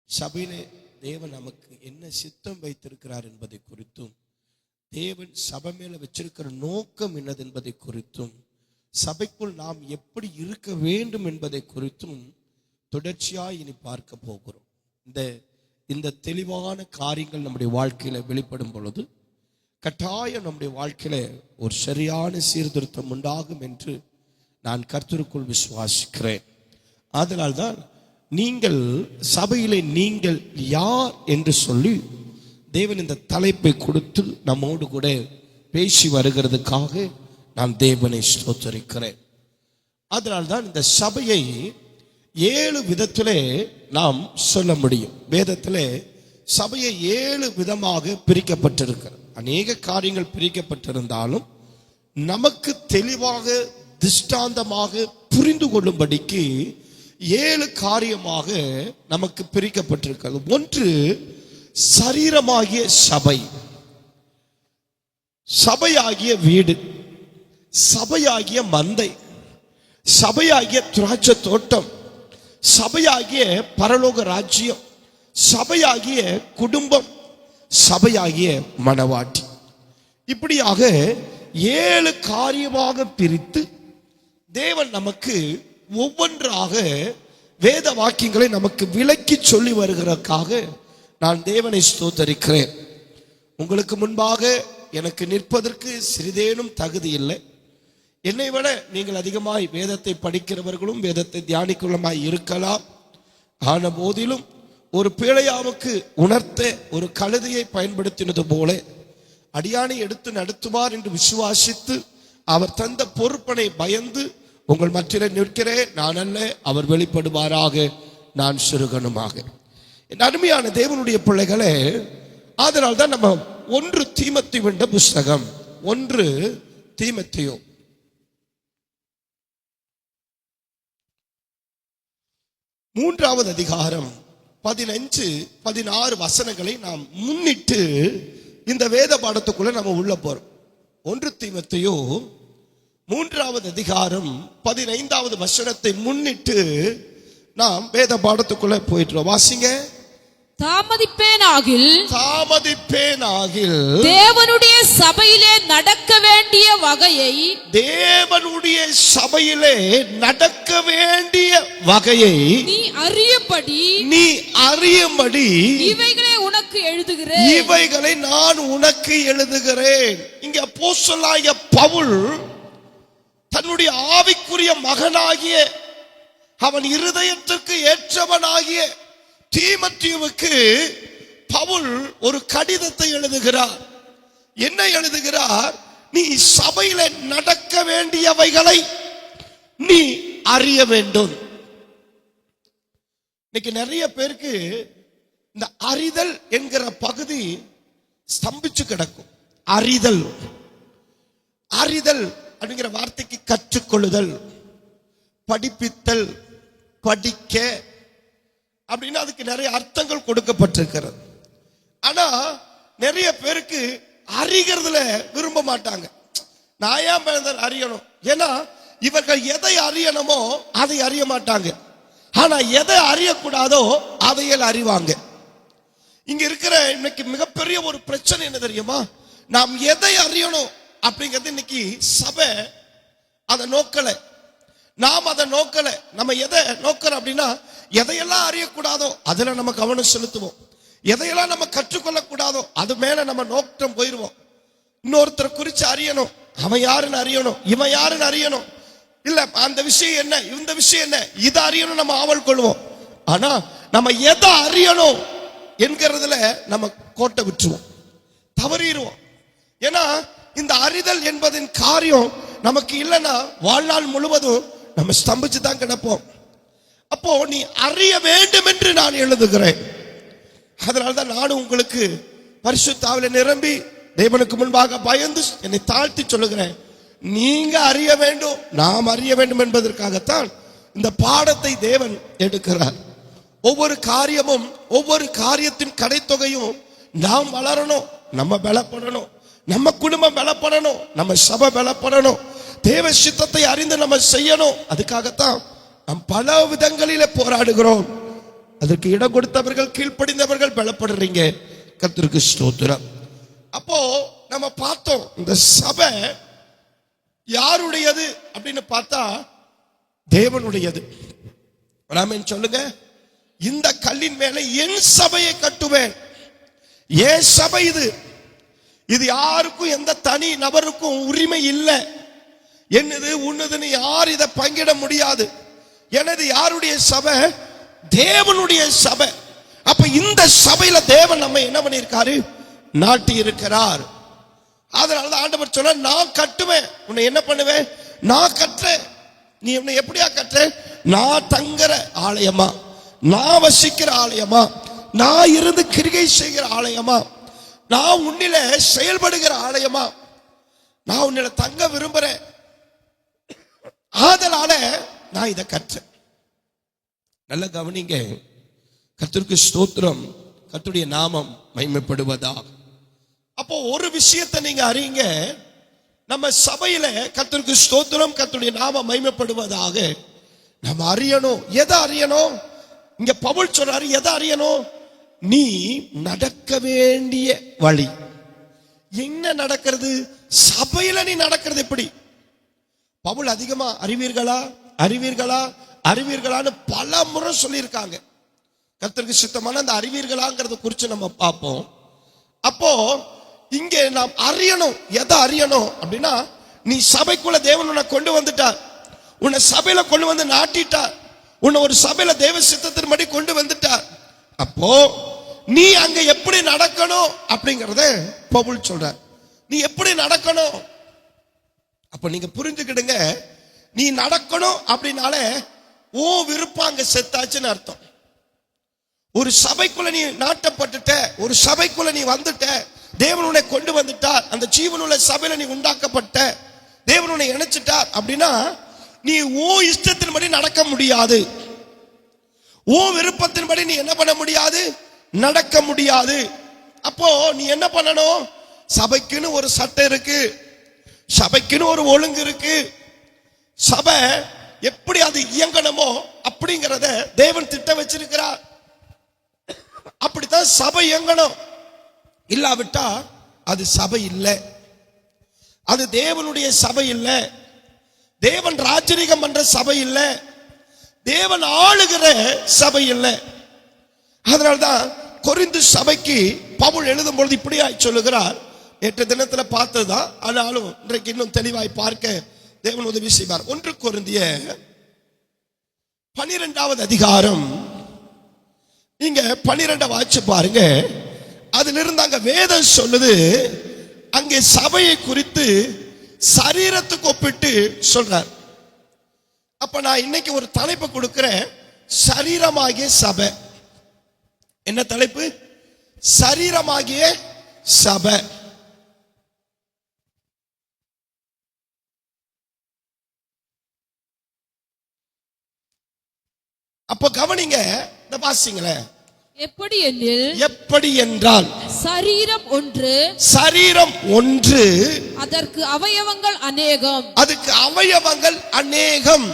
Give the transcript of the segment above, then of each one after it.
சபையிலே தேவன் நமக்கு என்ன சித்தம் வைத்திருக்கிறார் என்பதை குறித்தும், தேவன் சபை மேல வச்சிருக்கிற நோக்கம் என்னது என்பதை குறித்தும், சபைக்குள் நாம் எப்படி இருக்க வேண்டும் என்பதை குறித்தும் தொடர்ச்சியாய் இனி பார்க்க போகிறோம். இந்த தெளிவான காரியங்கள் நம்முடைய வாழ்க்கையில வெளிப்படும் பொழுது கட்டாயம் நம்முடைய வாழ்க்கையில ஒரு சரியான சீர்திருத்தம் உண்டாகும் என்று நான் கர்த்தருக்குள் விசுவாசிக்கிறேன். அதனால்தான் நீங்கள் சபையிலே நீங்கள் யார் என்று சொல்லி தேவன் இந்த தலைப்பை கொடுத்து நம்மோடு கூட பேசி வருகிறதுக்காக நான் தேவனை ஸ்தோத்திரிக்கிறேன். அதனால்தான் இந்த சபையை 7 விதத்திலே நாம் சொல்ல முடியும். வேதத்திலே சபையை 7 விதமாக பிரிக்கப்பட்டிருக்கிறது. அநேக காரியங்கள் பிரிக்கப்பட்டிருந்தாலும் நமக்கு தெளிவாக திஷ்டாந்தமாக புரிந்து கொள்ளும்படிக்கு 7 காரியமாக நமக்கு பிரிக்கப்பட்டிருக்கிறது. ஒன்று, சரீரமாகிய சபை, சபையாகிய வீடு, சபையாகிய மந்தை, சபையாகிய திராட்சை தோட்டம், சபையாகிய பரலோக ராஜ்யம், சபையாகிய குடும்பம், சபையாகிய மணவாட்டி. இப்படியாக 7 காரியமாக பிரித்து தேவன் நமக்கு ஒவ்வொன்றாக வேத வாக்கியங்களை நமக்கு விளக்கி சொல்லி வருகிறதுக்காக நான் தேவனை ஸ்தோத்தரிக்கிறேன். உங்களுக்கு முன்பாக எனக்கு நிற்பதற்கு சிறிதேனும் தகுதி இல்லை. என்னை விட நீங்கள் அதிகமாய் வேதத்தை படிக்கிறவர்களும் வேதத்தை தியானிக்கிறவர்களுமாய் இருக்கலாம். ஆன போதிலும் ஒரு பேழையாவுக்கு உணர்த்த ஒரு கழுதையை பயன்படுத்தினது போல அடியானை எடுத்து நடத்துவார் என்று விசுவாசித்து அவர் தந்த பொறுப்பனை பயந்து உங்கள் மத்தியிலே நிற்கிறேன். நான் அல்ல, அவர் வெளிப்படுவாராக, நான் சிறுகனுமாக. என் அருமையான தேவனுடைய பிள்ளைகளே, அதனால் தான் நம்ம 1 தீமோத்தேயு என்ற புஸ்தகம், 1 தீமோத்தேயு 3வது அதிகாரம் 15-16 வசனங்களை நாம் முன்னிட்டு இந்த வேத பாடத்துக்குள்ள நம்ம உள்ள போறோம். 1 தீமோத்தேயு 3வது அதிகாரம் 15வது வசனத்தை முன்னிட்டு நாம் வேத பாடத்துக்குள்ள போயிட்டோம். வாசிங்க. தாமதிப்பேனாகில் தேவனுடைய சபையிலே நடக்க வேண்டிய வகையை, தேவனுடைய சபையிலே நடக்க வேண்டிய வகையை நீ அறியும்படி இவைகளை நான் உனக்கு எழுதுகிறேன். இங்க அப்போஸ்தலனாகிய பவுல் தன்னுடைய ஆவிக்குரிய மகனாகிய அவன் இருதயத்திற்கு ஏற்றவனாகிய தீமோத்தேயுவுக்கு பவுல் ஒரு கடிதத்தை எழுதுகிறார். என்ன எழுதுகிறார்? நீ சபையில நடக்க வேண்டியவைகளை நீ அறிய வேண்டும். இன்னைக்கு நிறைய பேருக்கு இந்த அறிதல் என்கிற பகுதி ஸ்தம்பிச்சு கிடக்கும். அறிதல் அப்படிங்கிற வார்த்தைக்கு கற்றுக்கொள்ளுதல், படிப்பித்தல், படிக்க அப்படின்னு அதுக்கு நிறைய அர்த்தங்கள் கொடுக்கப்பட்டிருக்கிறது. ஆனா நிறைய பேருக்கு அறிகிறதுல விரும்ப மாட்டாங்க. நான் ஏன் அறியணும்? ஏன்னா இவர்கள் எதை அறியணுமோ அதை அறிய மாட்டாங்க. ஆனா எதை அறியக்கூடாதோ அதையெல்லாம் அறிவாங்க. இங்க இருக்கிற இன்னைக்கு மிகப்பெரிய ஒரு பிரச்சனை என்ன தெரியுமா? நாம் எதை அறியணும் அப்படிங்கிறது இன்னைக்கு சபை அதை நோக்கல, நாம் அதை நோக்கல. நம்ம எதை நோக்கிறோம் அப்படின்னா, எதையெல்லாம் அறியக்கூடாதோ அதுல நம்ம கவனம் செலுத்துவோம். எதையெல்லாம் நம்ம கற்றுக்கொள்ள கூடாதோ அது மேல நம்ம நோக்கம் போயிருவோம். இன்னொருத்தரை குறிச்சு அறியணும், அவன் யாருன்னு அறியணும், இவன் யாருன்னு அறியணும், இல்ல அந்த விஷயம் என்ன, இந்த விஷயம் என்ன, இதை அறியணும் நம்ம ஆவல் கொள்வோம். ஆனா நம்ம எதை அறியணும் என்கிறதுல நம்ம கோட்டை விட்டுருவோம், தவறிடுவோம். ஏன்னா இந்த அறிதல் என்பதின் காரியம் நமக்கு இல்லைன்னா வாழ்நாள் முழுவதும் நம்ம ஸ்தம்பிச்சு தான் கிடப்போம். அப்போ நீ அறிய வேண்டும் என்று நான் எழுதுகிறேன். அதனால்தான் நானும் உங்களுக்கு பரிசுத்த ஆவியிலே நிரம்பி தேவனுக்கு முன்பாக பயந்து என்னை தாழ்த்தி சொல்லுகிறேன். நீங்க அறிய வேண்டும், நாம் அறிய வேண்டும் என்பதற்காகத்தான் இந்த பாடத்தை தேவன் எடுக்கிறார். ஒவ்வொரு காரியமும், ஒவ்வொரு காரியத்தின் கடைத்தொகையும் நாம் வளரணும், நம்ம பலப்படணும், நம்ம குடும்பம் பலப்படணும், நம்ம சபை பலப்படணும், தேவ சித்தத்தை அறிந்து நம்ம செய்யணும். அதுக்காகத்தான் நாம் பல விதங்களிலே போராடுகிறோம். அதற்கு இடம் கொடுத்தவர்கள், கீழ்ப்படிந்தவர்கள் பலப்படுறீங்க. கர்த்தருக்கு ஸ்தோத்திரம். அப்போ நம்ம பார்த்தோம், இந்த சபை யாருடையது அப்படின்னு பார்த்தா தேவனுடையது. ஆமென் சொல்லுங்க. இந்த கல்லின் மேல என் சபையை கட்டுவேன். ஏன் சபை இது? இது யாருக்கும், எந்த தனி நபருக்கும் உரிமை இல்லை. என்னது உன்னதுன்னு யார் இதை பங்கிட முடியாது. எனது யாருடைய சபை? தேவனுடைய சபை. அப்ப இந்த சபையில தேவன் நம்ம என்ன பண்ணியிருக்காரு? நாட்டி இருக்கிறார். அதனாலதான் ஆண்டவர் சொன்ன, நான் கட்டுவேன். உன்னை என்ன பண்ணுவேன்? நான் கட்டுறேன். நீ உன்னை எப்படியா கட்டுற? நான் தங்குற ஆலயமா, நான் வசிக்கிற ஆலயமா, நான் இருந்து கிரிகை செய்கிற ஆலயமா, நான் உன்னில செயல்படுகிற ஆலயமா, நான் உன்னில தங்க விரும்புறேன். அதனால நான் இதை கற்றேன். நல்ல கவனிங்க. கர்த்தருக்கு ஸ்தோத்திரம். கர்த்தருடைய நாமம் மகிமைப்படுவதாக. அப்போ ஒரு விஷயத்தை நீங்க அறியுங்க, நம்ம சபையில கர்த்தருக்கு ஸ்தோத்திரம், கர்த்தருடைய நாமம் மகிமைப்படுவதாக நம்ம அறியணும். எதை அறியணும்? இங்க பவுல் சொல்றாரு, எதை அறியணும்? நீ நடக்க வேண்டிய வழி. என்ன நடக்கிறது? சபையில நீ நடக்கிறது எப்படி? பவுல் அதிகமா அறிவீர்களா அறிவீர்களா அறிவீர்களான்னு பல முறை சொல்லியிருக்காங்க. கர்த்தருக்கு சித்தமான அந்த அறிவீர்களாங்கிறத குறித்து நம்ம பார்ப்போம். அப்போ இங்கே நாம் அறியணும். எதை அறியணும் அப்படின்னா, நீ சபைக்குள்ள தேவன் உன்னை கொண்டு வந்துட்டார், உன்னை சபையில கொண்டு வந்து நாட்டிட்டார், உன்னை ஒரு சபையில தேவ சித்தத்தின்படி கொண்டு வந்துட்டார். அப்போ நீ அங்க எப்படி நடக்கணும் அப்படிங்கறத பவுல் சொல்றார். நீ எப்படி நடக்கணும்? அப்ப நீங்க புரிஞ்சுக்கிடுங்க, நீ நடக்கணும் அப்படின்னாலே ஓ விருப்பம் அங்க செத்தாச்சுன்னு அர்த்தம். ஒரு சபைக்குள்ள நீ நாட்டப்பட்டுட்ட, ஒரு சபைக்குள்ள நீ வந்துட்ட, தேவன் உன்னை கொண்டு வந்துட்டார், அந்த ஜீவனுள்ள சபையில நீ உண்டாக்கப்பட்ட, தேவன் உன்னை இணைச்சிட்டார் அப்படின்னா நீ ஓ இஷ்டத்தின்படி நடக்க முடியாது. ஓ விருப்பத்தின்படி நீ என்ன பண்ண முடியாது? நடக்க முடியாது. அப்போ நீ என்ன பண்ணணும்? சபைக்குன்னு ஒரு சட்டம் இருக்கு, சபைக்குன்னு ஒரு ஒழுங்கு இருக்கு. சபை எப்படி அது இயங்கணுமோ அப்படிங்கறத தேவன் திட்டம் வச்சிருக்கிறார். அப்படித்தான் சபை இயங்கணும். இல்லாவிட்டா அது சபை இல்லை, அது தேவனுடைய சபை இல்லை, தேவன் ராஜரீகம் பண்ற சபை இல்லை, தேவன் ஆளுகிற சபை இல்லை. அதனால்தான் கொரிந்து சபைக்கு பவுல் எழுதும் பொழுது இப்படியா சொல்லுகிறார். நேற்று தினத்துல பார்த்ததுதான், ஆனாலும் இன்றைக்கு இன்னும் தெளிவாய் பார்க்க தேவன் உதவி செய்வார். 1 கொரிந்தியர் 12வது அதிகாரம், நீங்க 12 வாசிச்சு பாருங்க. அதிலிருந்து அங்க வேதம் சொல்லுது, அங்கே சபையை குறித்து சரீரத்துக்கு ஒப்பிட்டு சொல்றார். அப்ப நான் இன்னைக்கு ஒரு தலைப்பு கொடுக்கிறேன், சரீரமாகிய சபை. என்ன தலைப்பு? சரீரமாகிய சபை. அப்ப கவனிங்க, இந்த வாசிங்களேன். எப்படி என்றால், சரீரம் ஒன்று, சரீரம் ஒன்று, அதற்கு அவயவங்கள் அநேகம், அதுக்கு அவயவங்கள் அநேகம்.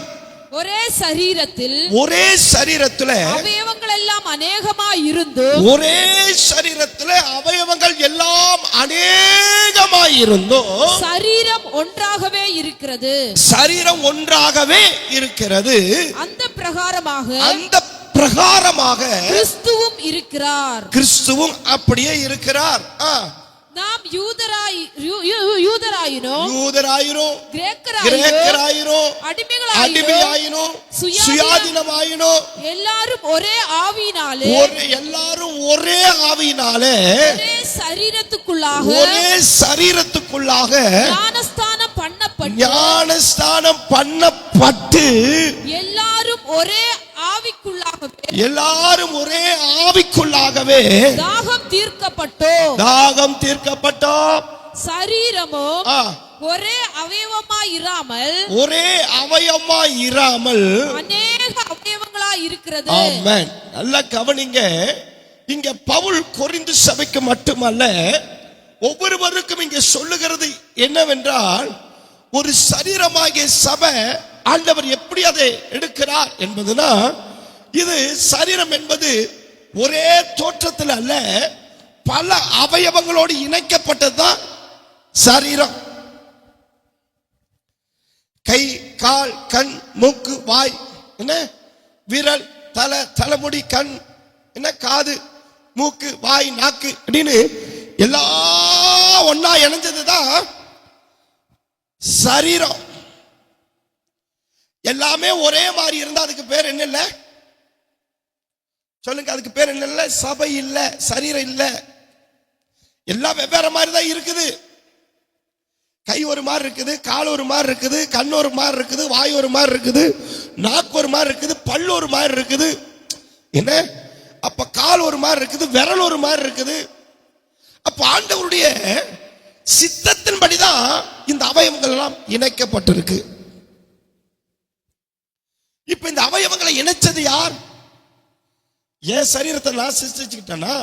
ஒரே சரீரத்தில், ஒரே சரீரத்துல அவயவங்கள் எல்லாம் அநேகமாய் இருந்து, ஒரே சரீரத்துல அவயவங்கள் எல்லாம் அநேகமாய் இருந்தும் சரீரம் ஒன்றாகவே இருக்கிறது. சரீரம் ஒன்றாகவே இருக்கிறது. அந்த பிரகாரமாக கிறிஸ்துவும் இருக்கிறார். கிறிஸ்துவும் அப்படியே இருக்கிறார். நாம் யூதராயினோம், கிரேக்கராயினோம், அடிமையாயினோம், சுயாதீனமாயினோம், எல்லாரும் ஒரே ஆவியினாலே, ஒரே சரீரத்துக்குள்ளாக ஞானஸ்தானம் பண்ணப்பட்டு எல்லாரும் ஒரே ஆவிக்குள்ளாகவே தாகம் தீர்க்கப்பட்டோம். சரீரமோ ஒரே அவயவமாய் இராமல் அநேக அவயவங்களாய் இருக்கிறது. ஆமென். நல்லா கவனிங்க. இங்க பவுல் கொரிந்து சபைக்கு மட்டுமல்ல, ஒவ்வொருவருக்கும் இங்க சொல்லுகிறது என்னவென்றால், ஒரு சரீரமாகிய சபை ஆண்டவர் எப்படி அதை எடுக்கிறார் என்பதுனா, இது சரீரம் என்பது ஒரே தோற்றத்தில் அல்ல, பல அவயவங்களோடு இணைக்கப்பட்டதுதான் சரீரம். கை, கால், கண், மூக்கு, வாய், என்ன விரல், தலை, தலைமுடி, கண், என்ன காது, மூக்கு, வாய், நாக்கு அப்படின்னு எல்லாம் ஒன்னா இணைஞ்சதுதான் சரீரம். எல்லாமே ஒரே மாதிரி இருந்தா அதுக்கு பேர் என்ன இல்ல சொல்லுங்க? அதுக்கு பேர் என்ன இல்ல? சபை இல்ல, சரீரம் இல்ல. எல்லாம் வெவ்வேறு மாதிரி தான் இருக்குது. கை ஒரு மாதிரி இருக்குது, கால் ஒரு மாதிரி இருக்குது, கண் ஒரு மாதிரி இருக்குது, வாய் ஒரு மாதிரி இருக்குது, நாக்கு ஒரு மாதிரி இருக்குது, பல்லு ஒரு மாதிரி இருக்குது. என்ன அப்ப கால் ஒரு மாதிரி இருக்குது, விரல் ஒரு மாதிரி இருக்குது. அப்ப ஆண்டவருடைய சித்தத்தின்படிதான் இந்த அவயவங்கள் எல்லாம் இணைக்கப்பட்டிருக்கு. இப்ப இந்த அவயவங்களை இணைச்சது யார்? என் சரீரத்தை நான் சிருஷ்டிச்சுக்கிட்டேன்னா,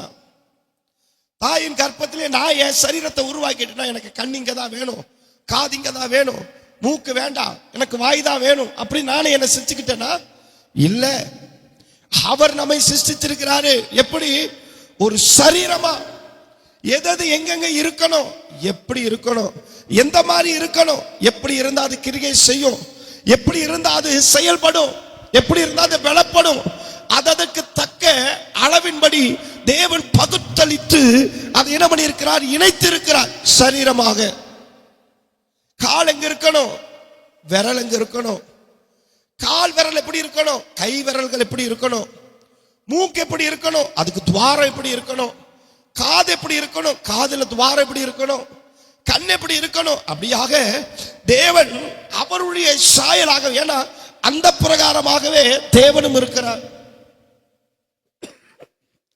தாயின் கற்பத்திலே நான் என் சரீரத்தை உருவாக்கிட்டேன்னா, எனக்கு கண் இங்க தான் வேணும், காது இங்க தான் வேணும், மூக்கு வேண்டாம், எனக்கு வாய் தான் வேணும், அப்படி நானே என்ன சிருஷ்டிக்கிட்டேன்னா இல்ல. அவர் நம்மை சிருஷ்டிச்சிருக்கிறாரு. எப்படி? ஒரு சரீரமா. எது எங்கெங்க இருக்கணும், எப்படி இருக்கணும், எந்த மாதிரி இருக்கணும், எப்படி இருந்தா அது கிரியை செய்யும், எப்படி இருந்தா அது செயல்படும், எப்படி இருந்தா அது பலப்படும், அதற்கு தக்க அளவின்படி தேவன் பகுத்தளித்து அதை என்ன பண்ணி இருக்கிறார்? இணைத்து இருக்கிறார் சரீரமாக. கால் எங்க இருக்கணும்? விரல் எங்க இருக்கணும்? கால் விரல் எப்படி இருக்கணும்? கை விரல்கள் எப்படி இருக்கணும்? மூக்கு எப்படி இருக்கணும்? அதுக்கு துவாரம் எப்படி இருக்கணும்? காது எப்படி இருக்கணும்? காதுல துவாரம் எப்படி இருக்கணும்? கண் எப்படி இருக்கணும்? அப்படியாக தேவன் அவருடைய சாயலாக, ஏன்னா அந்த பிரகாரமாகவே தேவனும் இருக்கிறார்.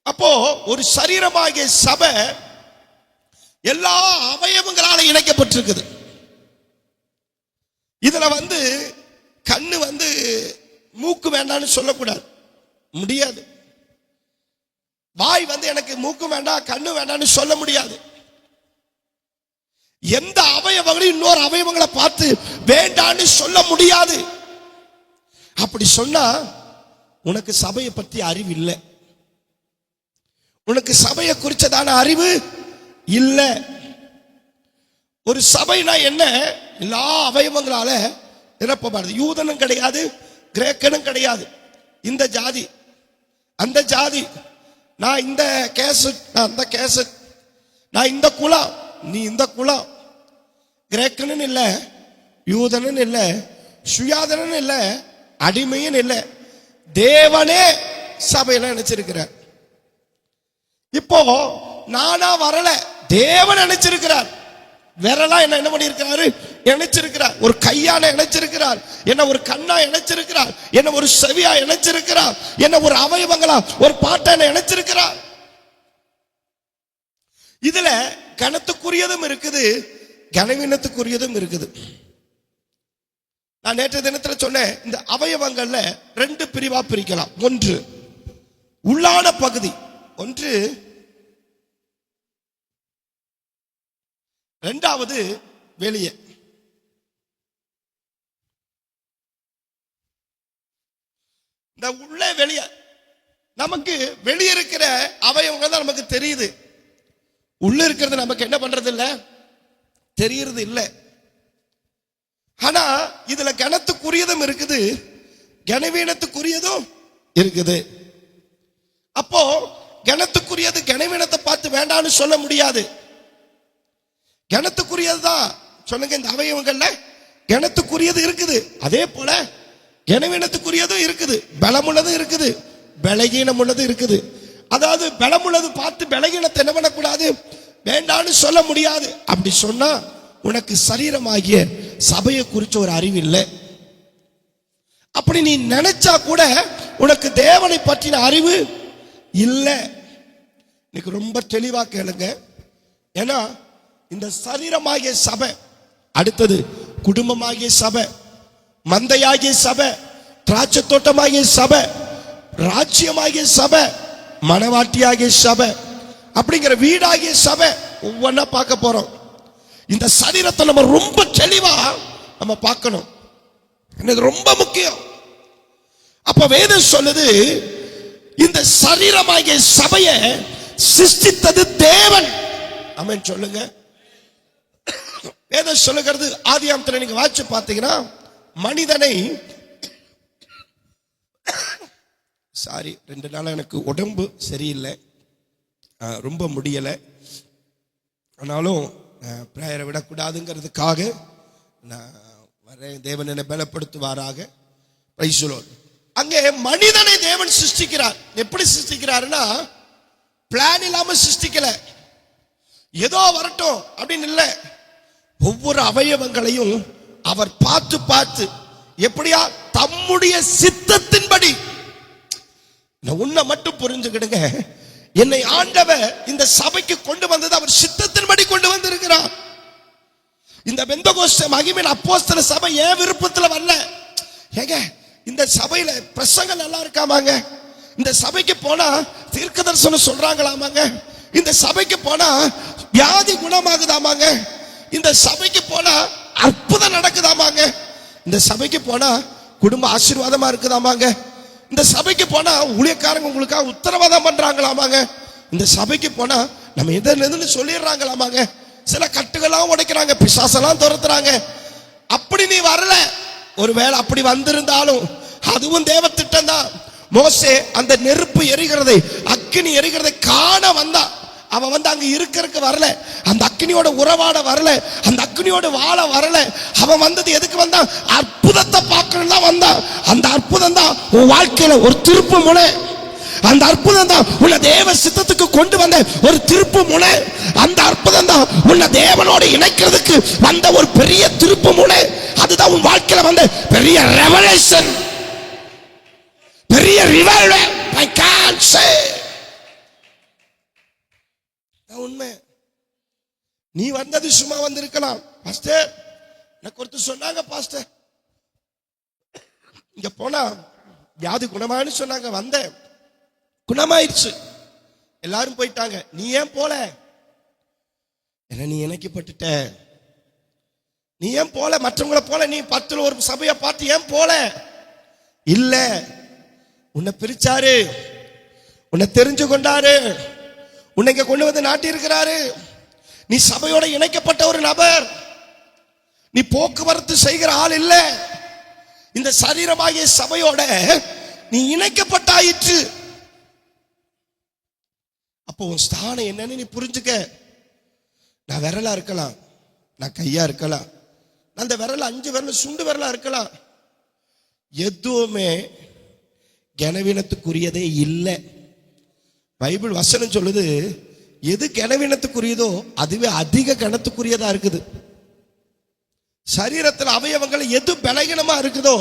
அப்போ ஒரு சரீரமாகிய சபை எல்லா அவயவங்களால இணைக்கப்பட்டிருக்குது. இதுல கண்ணு மூக்கு வேண்டாம்னு சொல்லக்கூடாது, முடியாது. வாய் எனக்கு மூக்கு வேண்டாம், கண்ணு வேண்டாம்னு சொல்ல முடியாது. எந்த அவயவங்களையும் இன்னொரு அவயவங்களை பார்த்து வேண்டான்னு சொல்ல முடியாது. அப்படி சொன்னா உனக்கு சபையை பற்றி அறிவு இல்லை, உனக்கு சபையை குறிச்சதான அறிவு இல்ல. ஒரு சபைனா என்ன? எல்லா அவயவங்களால நிரப்பப்படுது. யூதனும் கிடையாது, கிரேக்கனும் கிடையாது, இந்த ஜாதி அந்த ஜாதி, நான் இந்த கேசட் நான் அந்த கேசட், நான் இந்த குலம் நீ இந்த குலம், கிரேக்கனும் இல்ல, யூதனும் இல்ல, சுயாதனும் இல்ல, அடிமையும் இல்ல. தேவனே சபையில நினைச்சிருக்கிறார். இப்போ நானா வரல, தேவன் நினைச்சிருக்கிறார். விரலா என்ன பண்ணி இருக்கிறாரு? இணைச்சிருக்கிறார். ஒரு கையால இணைச்சிருக்கிறார், என்ன ஒரு கண்ணா இணைச்சிருக்கிறார், என்ன ஒரு செவியா இணைச்சிருக்கிறார், என்ன ஒரு அவயவங்களா ஒரு பாட்டை இணைச்சிருக்கிறார். இதுல கனத்துக்குரியதும் இருக்குது, கனவீனத்துக்குரியதும் இருக்குது. நான் நேற்று தினத்துல சொன்னேன், இந்த அவயவங்கள்ல ரெண்டு பிரிவா பிரிக்கலாம். ஒன்று உள்ளான பகுதி, ஒன்று இரண்டாவது வெளியே. இந்த உள்ள வெளியே, நமக்கு வெளியே இருக்கிற அவயவங்கள் தான் நமக்கு தெரியுது, உள்ள இருக்கிறது நமக்கு என்ன பண்றது இல்ல, தெரியறது இல்லை. ஆனா இதுல கனத்துக்குரியதும் இருக்குது, கனவீனத்துக்குரியதும் இருக்குது. அப்போ கனத்துக்குரியது கனவீனத்தை பார்த்து வேண்டான்னு சொல்ல முடியாது. கனத்துக்குரியதுதான் சொல்லுங்க. இந்த அவயவங்கள்ல கனத்துக்குரியது இருக்குது, அதே போல கனவீனத்துக்குரியதும் இருக்குது, பலமுள்ளதும் இருக்குது, பலகீனம் உள்ளது இருக்குது. அதாவது பலமுள்ளது பார்த்து பலகீனத்தை என்ன பண்ணக்கூடாது, வேண்டான்னு சொல்ல முடியாது. அப்படி சொன்னா உனக்கு சரீரமாகிய சபையை குறிச்ச ஒரு அறிவு இல்லை. அப்படி நீ நினைச்சா கூட உனக்கு தேவனை பற்றின அறிவு இல்லை. இன்னைக்கு ரொம்ப தெளிவா கேளுங்க. ஏன்னா இந்த சரீரமாகிய சபை, அடுத்தது குடும்பமாகிய சபை, மந்தையாகிய சபை, திராட்சை தோட்டமாகிய சபை, ராஜ்யமாகிய சபை, மனவாட்டியாகிய சபை, அப்படிங்கிற வீடாகிய சபை, ஒவ்வொன்னா பார்க்க போறோம். இந்த சரீரத்தை நம்ம ரொம்ப தெளிவா நம்ம பார்க்கணும். இது ரொம்ப முக்கியம். அப்ப வேதம் சொல்லுது, இந்த சரீரமாகிய சபையை சிருஷ்டித்தது தேவன். ஆமென் சொல்லுங்க. வேதம் சொல்லுகிறது, ஆதியாகமத்துல நீங்க வாசிச்சு பார்த்தீங்கன்னா, மனிதனை 2 நாளா எனக்கு உடம்பு சரியில்லை, ரொம்ப முடியலை. ஆனாலும் பிரேயரை விடக்கூடாதுங்கிறதுக்காக நான் வரேன். தேவன் என்னை பலப்படுத்துவாராக. Praise the Lord. அங்கே மனிதனை தேவன் சிருஷ்டிக்கிறார். எப்படி சிருஷ்டிக்கிறாருன்னா, பிளான் இல்லாம சிருஷ்டிக்கல, ஏதோ வரட்டும் அப்படின்னு இல்லை. ஒவ்வொரு அவயவங்களையும் அவர் பார்த்து பார்த்து, எப்படியா தம்முடைய சித்தத்தின்படி. உன்னை மட்டும் புரிஞ்சுக்கிடுங்க, என்னை ஆண்டவர் இந்த சபைக்கு கொண்டு வந்தது அவர் சித்தத்தின்படி கொண்டு வந்திருக்கிறார். இந்த பெந்தகோஸ்தே மகிமையின் அப்போஸ்தல சபை ஏன் விருப்பத்துல வரல. ஏங்க, இந்த சபையில பிரசங்கம் நல்லா இருக்காமாங்க, இந்த சபைக்கு போனா தீர்க்க தரிசனம் சொல்றாங்களாமாங்க, இந்த சபைக்கு போனா வியாதி குணமாகுதாமாங்க, இந்த சபைக்கு போனா அற்புதம் நடக்குதாமாங்க, இந்த சபைக்கு போனா குடும்ப ஆசீர்வாதமா இருக்குதாமாங்க, இந்த சபைக்கு போனா ஊழியக்காரங்க உங்களுக்காக உத்தரவாதம் பண்றாங்களாமாங்க, இந்த சபைக்கு போனா நம்ம எதுன்னு சொல்லிடுறாங்களாமாங்க, சில கட்டுகள்லாம் உடைக்கிறாங்க, பிசாசெல்லாம் துரத்துறாங்க. அப்படி நீ வரல. ஒருவேளை அப்படி வந்திருந்தாலும் அதுவும் தேவ திட்டம் தான். மோசே அந்த நெருப்பு எரிகிறதை, அக்கினி எரிகிறதை காண வந்தான். அவன் அங்க இருக்கிறதுக்கு வரல, அந்த அக்னியோட உறவாட வரல, அந்த அக்னியோட வாழ வரல. அவன் வந்தது எதுக்கு வந்தான்? அற்புதத்தை பார்க்கணும் தான் வந்தான். அந்த அற்புதம் தான் உன் வாழ்க்கையில ஒரு திருப்பு முனை. அந்த அற்புதம் தான் உன்னை தேவ சித்தத்துக்கு கொண்டு வந்த ஒரு திருப்பு முனை. அந்த அற்புதம் தான் உன்னை தேவனோட இணைக்கிறதுக்கு வந்த ஒரு பெரிய திருப்பு முனை. அதுதான் உன் வாழ்க்கையில வந்த பெரிய ரெவலேஷன், பெரிய ரிவைவல். I can't say. உண்மை. நீ வந்தது சும்மா வந்திருக்கலாம். பாஸ்டர், எனக்கு ஒருத்தர் சொன்னாங்க, பாஸ்டர் இங்க போனா வியாதி குணமாயின்னு சொன்னாங்க, வந்தேன், குணமாயிடுச்சு, எல்லாரும் போயிட்டாங்க, நீ ஏன் போல? என்ன நீ இணைக்கப்பட்டுட்ட, நீ ஏன் போல? மற்றவங்களை போல நீ 10ல் ஒரு சபையை பார்த்து ஏன் போல? இல்ல, உன்னை பிரிச்சாரு, உன்னை தெரிஞ்சு கொண்டாரு, உன்னை இங்க கொண்டு வந்து நாட்டி இருக்கிறாரு. நீ சபையோட இணைக்கப்பட்ட ஒரு நபர், நீ போக்குவரத்து செய்கிற ஆள் இல்ல. இந்த சரீரமாகிய சபையோட நீ இணைக்கப்பட்டாயிற்று. அப்போ உன் ஸ்தானம் என்னன்னு நீ புரிஞ்சுக்க. நான் விரலா இருக்கலாம், நான் கையா இருக்கலாம், நான் அந்த விரல 5 விரல சுண்டு விரலா இருக்கலாம். எதுவுமே கனவீனத்துக்குரியதே இல்லை. பைபிள் வசனம் சொல்லுது, எது கனவீனத்துக்குரியதோ அதுவே அதிக கனத்துக்குரியதா இருக்குது. சரீரத்தில் அவயவங்கள் எது பலகீனமா இருக்குதோ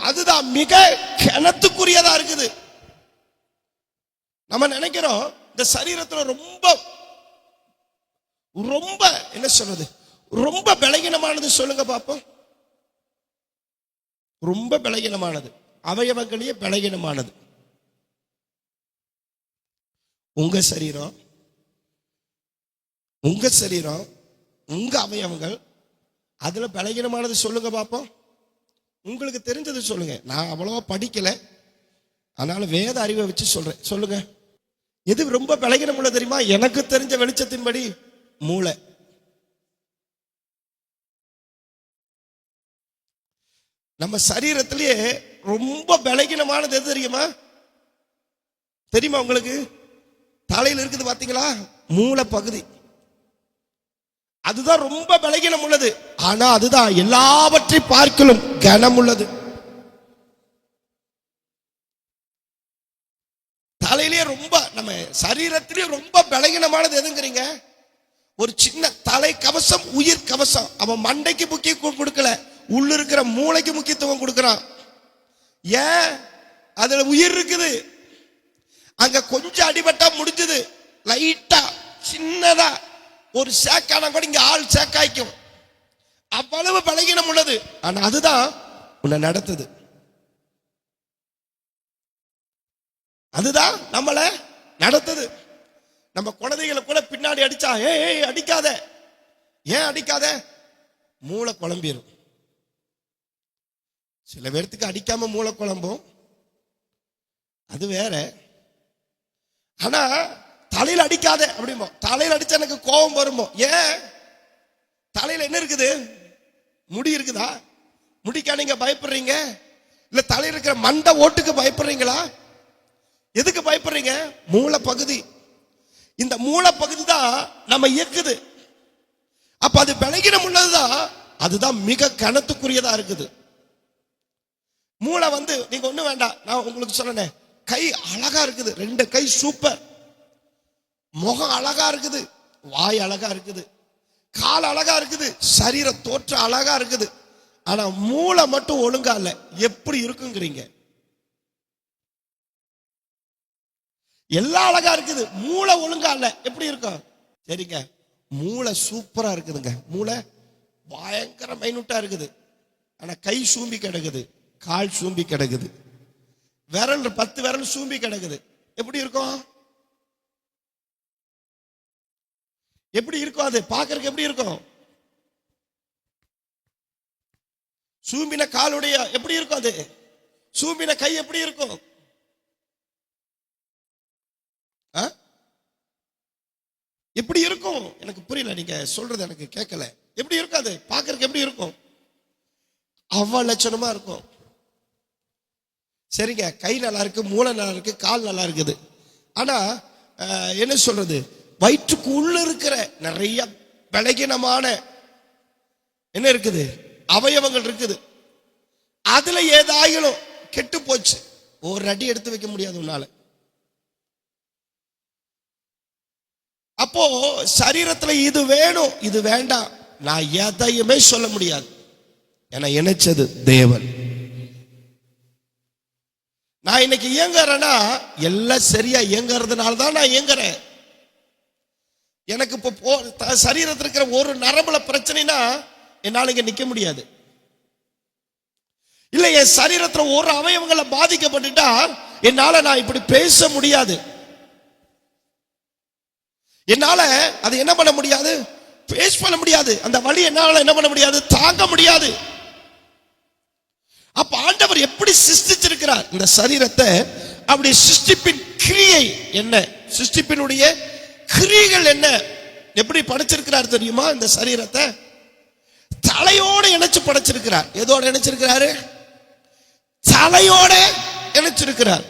அதுதான் மிக கனத்துக்குரியதா இருக்குது. நம்ம நினைக்கிறோம் இந்த சரீரத்துல ரொம்ப ரொம்ப என்ன சொல்றது, ரொம்ப பலகீனமானது சொல்லுங்க பாப்போம். ரொம்ப பலகீனமானது, அவயவங்களே பலகீனமானது உங்க சரீரம், உங்க சரீரம், உங்க அவயவங்கள். அதுல பலகீனமானது சொல்லுங்க பாப்போம். உங்களுக்கு தெரிஞ்சது சொல்லுங்க. நான் அவ்வளவா படிக்கல, அதனால வேத அறிவை வச்சு சொல்றேன். சொல்லுங்க, எது ரொம்ப பலகீனம் உள்ள தெரியுமா? எனக்கு தெரிஞ்ச வெளிச்சத்தின்படி மூளை. நம்ம சரீரத்திலேயே ரொம்ப பலகீனமானது எது தெரியுமா? தெரியுமா உங்களுக்கு? தலையில் இருக்குது பாத்தீங்களா, மூளை பகுதி. அதுதான் ரொம்ப பலகீனம் உள்ளது. ஆனா அதுதான் எல்லாவற்றை பார்க்கலும் கனம் உள்ளது. தலையிலேயே ரொம்ப, நம்ம சரீரத்திலேயே ரொம்ப பலகீனமானது எதுங்கிறீங்க? ஒரு சின்ன தலை கவசம், உயிர் கவசம். அவன் மண்டைக்கு முக்கியத்துவம் கொடுக்கல, உள்ள இருக்கிற மூளைக்கு முக்கியத்துவம் கொடுக்கிறான். ஏன்? அதுல உயிர் இருக்குது. அங்க கொஞ்சம் அடிபட்டா முடிஞ்சது, லைட்டா சின்னதா ஒரு சேக்கான கூட இங்க ஆள் சேக்காய்க்கும். அவ்வளவு பலகீனம் உள்ளது. ஆனா அதுதான் உன்னை நடத்துது, அதுதான் நம்மளை நடத்துது. நம்ம குழந்தைகளை கூட பின்னாடி அடிச்சா ஏய் அடிக்காத, ஏன் அடிக்காத? மூளை குழம்பிடும். சில பேர்த்துக்கு அடிக்காம மூளை குழம்பும், அது வேற. ஆனா தலையில அடிக்காத அப்படிமோ. தலையில அடிச்சா எனக்கு கோபம் வருமோ. ஏன்? தலையில என்ன இருக்குது? முடி இருக்குதா? முடிக்கா நீங்க பயப்படுறீங்க? இல்ல தலையில இருக்கிற மண்டை ஓட்டுக்கு பயப்படுறீங்களா? எதுக்கு பயப்படுறீங்க? மூளை பகுதி. இந்த மூளை பகுதி தான் நம்ம இயக்குது. அப்ப அது பலகீனம் உள்ளதுதான். அதுதான் மிக கனத்துக்குரியதா இருக்குது. மூளை நீங்க ஒண்ணு வேண்டாம், நான் உங்களுக்கு சொன்னேன். கை அழகா இருக்குது, 2 கை சூப்பர். முகம் அழகா இருக்குது, வாய் அழகா இருக்குது, கால் அழகா இருக்குது, சரீர தோற்றம் அழகா இருக்குது. ஆனா மூளை மட்டும் ஒழுங்கா இல்ல. எப்படி இருக்குங்கிறீங்க? எல்லாம் அழகா இருக்குது, மூளை ஒழுங்கா இல்ல, எப்படி இருக்கும்? சரிங்க, மூளை சூப்பரா இருக்குதுங்க. மூளை பயங்கர மைனூட்டா இருக்குது. ஆனா கை சூம்பி கிடக்குது, கால் சூம்பி கிடக்குது, விரல் 10 விரல் சூம்பி கிடக்குது. எப்படி இருக்கும்? எப்படி இருக்கும்? அது பார்க்கறதுக்கு எப்படி இருக்கும்? சூம்பின காலுடைய எப்படி இருக்கும்? அது சூம்பின கை எப்படி இருக்கும்? எப்படி இருக்கும்? எனக்கு புரியல, நீங்க சொல்றது எனக்கு கேட்கல. எப்படி இருக்கும்? அது பார்க்கறதுக்கு எப்படி இருக்கும்? அவ்வளவு லட்சணமா இருக்கும். சரிங்க, கை நல்லா இருக்கு, மூளை நல்லா இருக்கு, கால் நல்லா இருக்குது. ஆனா என்ன சொல்றது, வயிற்றுக்கு உள்ள இருக்கிற நிறைய பலகீனமான என்ன இருக்குது, அவயவங்கள் இருக்குது. அதுல ஏதாயிலும் கெட்டு போச்சு, ஒரு அடி எடுத்து வைக்க முடியாது உன்னால. அப்போ சரீரத்துல இது வேணும் இது வேண்டாம் நான் எதையுமே சொல்ல முடியாது. ஏன்னா இணைச்சது தேவன். நான் இன்னைக்கு இயங்குறேன்னா எல்லாம் சரியா இயங்குறதுனால தான் நான் இயங்குறேன். எனக்கு இப்போ சரீரத்தில் இருக்கிற ஒரு நரம்புல பிரச்சனைனா என்னால இங்க நிக்க முடியாது. இல்ல என் சரீரத்துல ஒரு அவயவங்களை பாதிக்கப்பட்டுட்டா என்னால நான் இப்படி பேச முடியாது. என்னால அது என்ன பண்ண முடியாது, பேஸ் பண்ண முடியாது. அந்த வலி என்னால என்ன பண்ண முடியாது, தாங்க முடியாது. அப்ப ஆண்டவர் எப்படி சிருஷ்டிச்சிருக்கிறார் இந்த சரீரத்தை? அப்படி சிருஷ்டிப்பின் கிரியை என்ன, சிருஷ்டிப்பினுடைய கிரியைகள் என்ன, எப்படி படைச்சிருக்கிறார் தெரியுமா? இந்த சரீரத்தை தலையோட இணைச்சு படைச்சிருக்கிறார். எதோட இணைச்சிருக்கிறாரு? தலையோட இணைச்சிருக்கிறார்.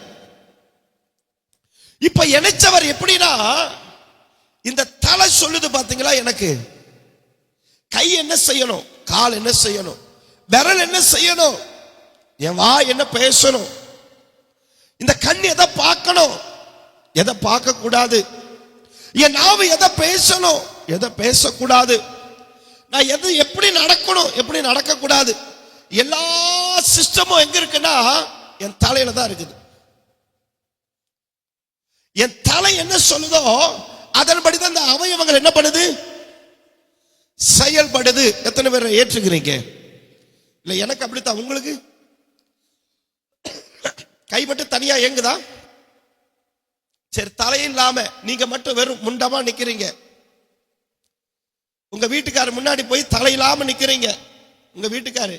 இப்ப இணைச்சவர் எப்படின்னா, இந்த தலை சொல்லுது பாத்தீங்களா, எனக்கு கை என்ன செய்யணும், கால் என்ன செய்யணும், விரல் என்ன செய்யணும், என் வாய் என்ன பேசணும், இந்த கண் எதை பார்க்கணும், எதை பார்க்க கூடாது, என் நாவு எதை பேசணும், எதை பேசக்கூடாது, நான் எது எப்படி நடக்கணும், எப்படி நடக்க கூடாது, எல்லா சிஸ்டமும் எங்க இருக்குன்னா என் தலையில தான் இருக்குது. என் தலை என்ன சொல்லுதோ அதன்படிதான் இந்த அவயவங்கள் என்ன பண்ணுது, செயல்படுது. எத்தனை பேர் ஏற்றுக்கிறீங்க? இல்ல எனக்கு அப்படித்தான். உங்களுக்கு கை மட்டும் தனியா இயங்குதா? சரி, தலையில்லாம நீங்க மட்டும் வெறும் முண்டமா நிக்கிறீங்க. உங்க வீட்டுக்காரர் முன்னாடி போய் தலையில்லாம நிக்கிறீங்க. உங்க வீட்டுக்காரு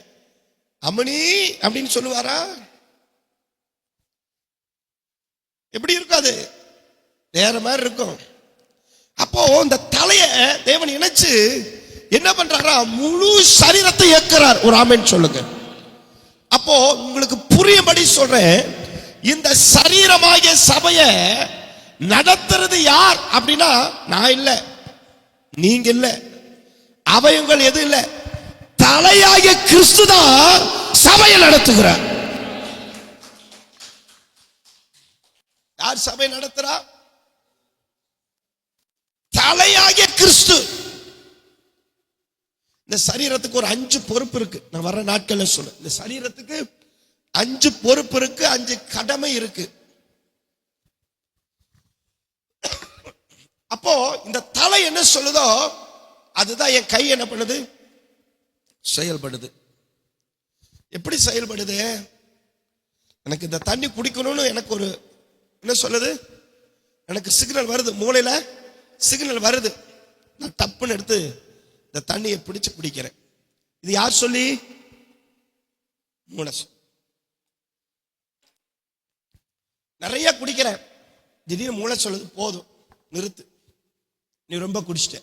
அம்மணி அப்படின்னு சொல்லுவாரா? எப்படி இருக்காது, வேற மாதிரி இருக்கும். அப்போ இந்த தலைய தேவன் இணைச்சு என்ன பண்றாரா, முழு சரீரத்தை இயக்குறார். ஒரு ஆமென் சொல்லுங்க. அப்போ உங்களுக்கு புரியும்படி சொல்றேன், இந்த சரீரமாகிய சபையை நடத்துறது யார் அப்படின்னா நான் இல்ல, நீங்க இல்ல, அவயங்கள் எது இல்ல, தலையாகிய கிறிஸ்து தான் சபையை நடத்துகிறார். யார் சபை நடத்துறா? தலையாகிய கிறிஸ்து. இந்த சரீரத்துக்கு ஒரு 5 பொறுப்பு இருக்கு. நான் வர்ற நாட்கள்ல சொல்றேன், இந்த சரீரத்துக்கு 5 பொறுப்பு இருக்கு, 5 கடமை இருக்கு. அப்போ இந்த தலை என்ன சொல்லுதோ அதுதான் என் கை என்ன பண்ணுது, செயல்படுது. எப்படி செயல்படுது? எனக்கு இந்த தண்ணி குடிக்கணும்னு எனக்கு ஒரு என்ன சொல்லுது, எனக்கு சிக்னல் வருது, மூளையில சிக்னல் வருது. நான் டப்புன்னு எடுத்து இந்த தண்ணியை பிடிச்சு குடிக்கிறேன். இது யார் சொல்லி? மூளை. நிறைய குடிக்கிறேன், திடீர்னு மூளை சொல்லுது போதும் நிறுத்து, நீ ரொம்ப குடிச்சிட்ட.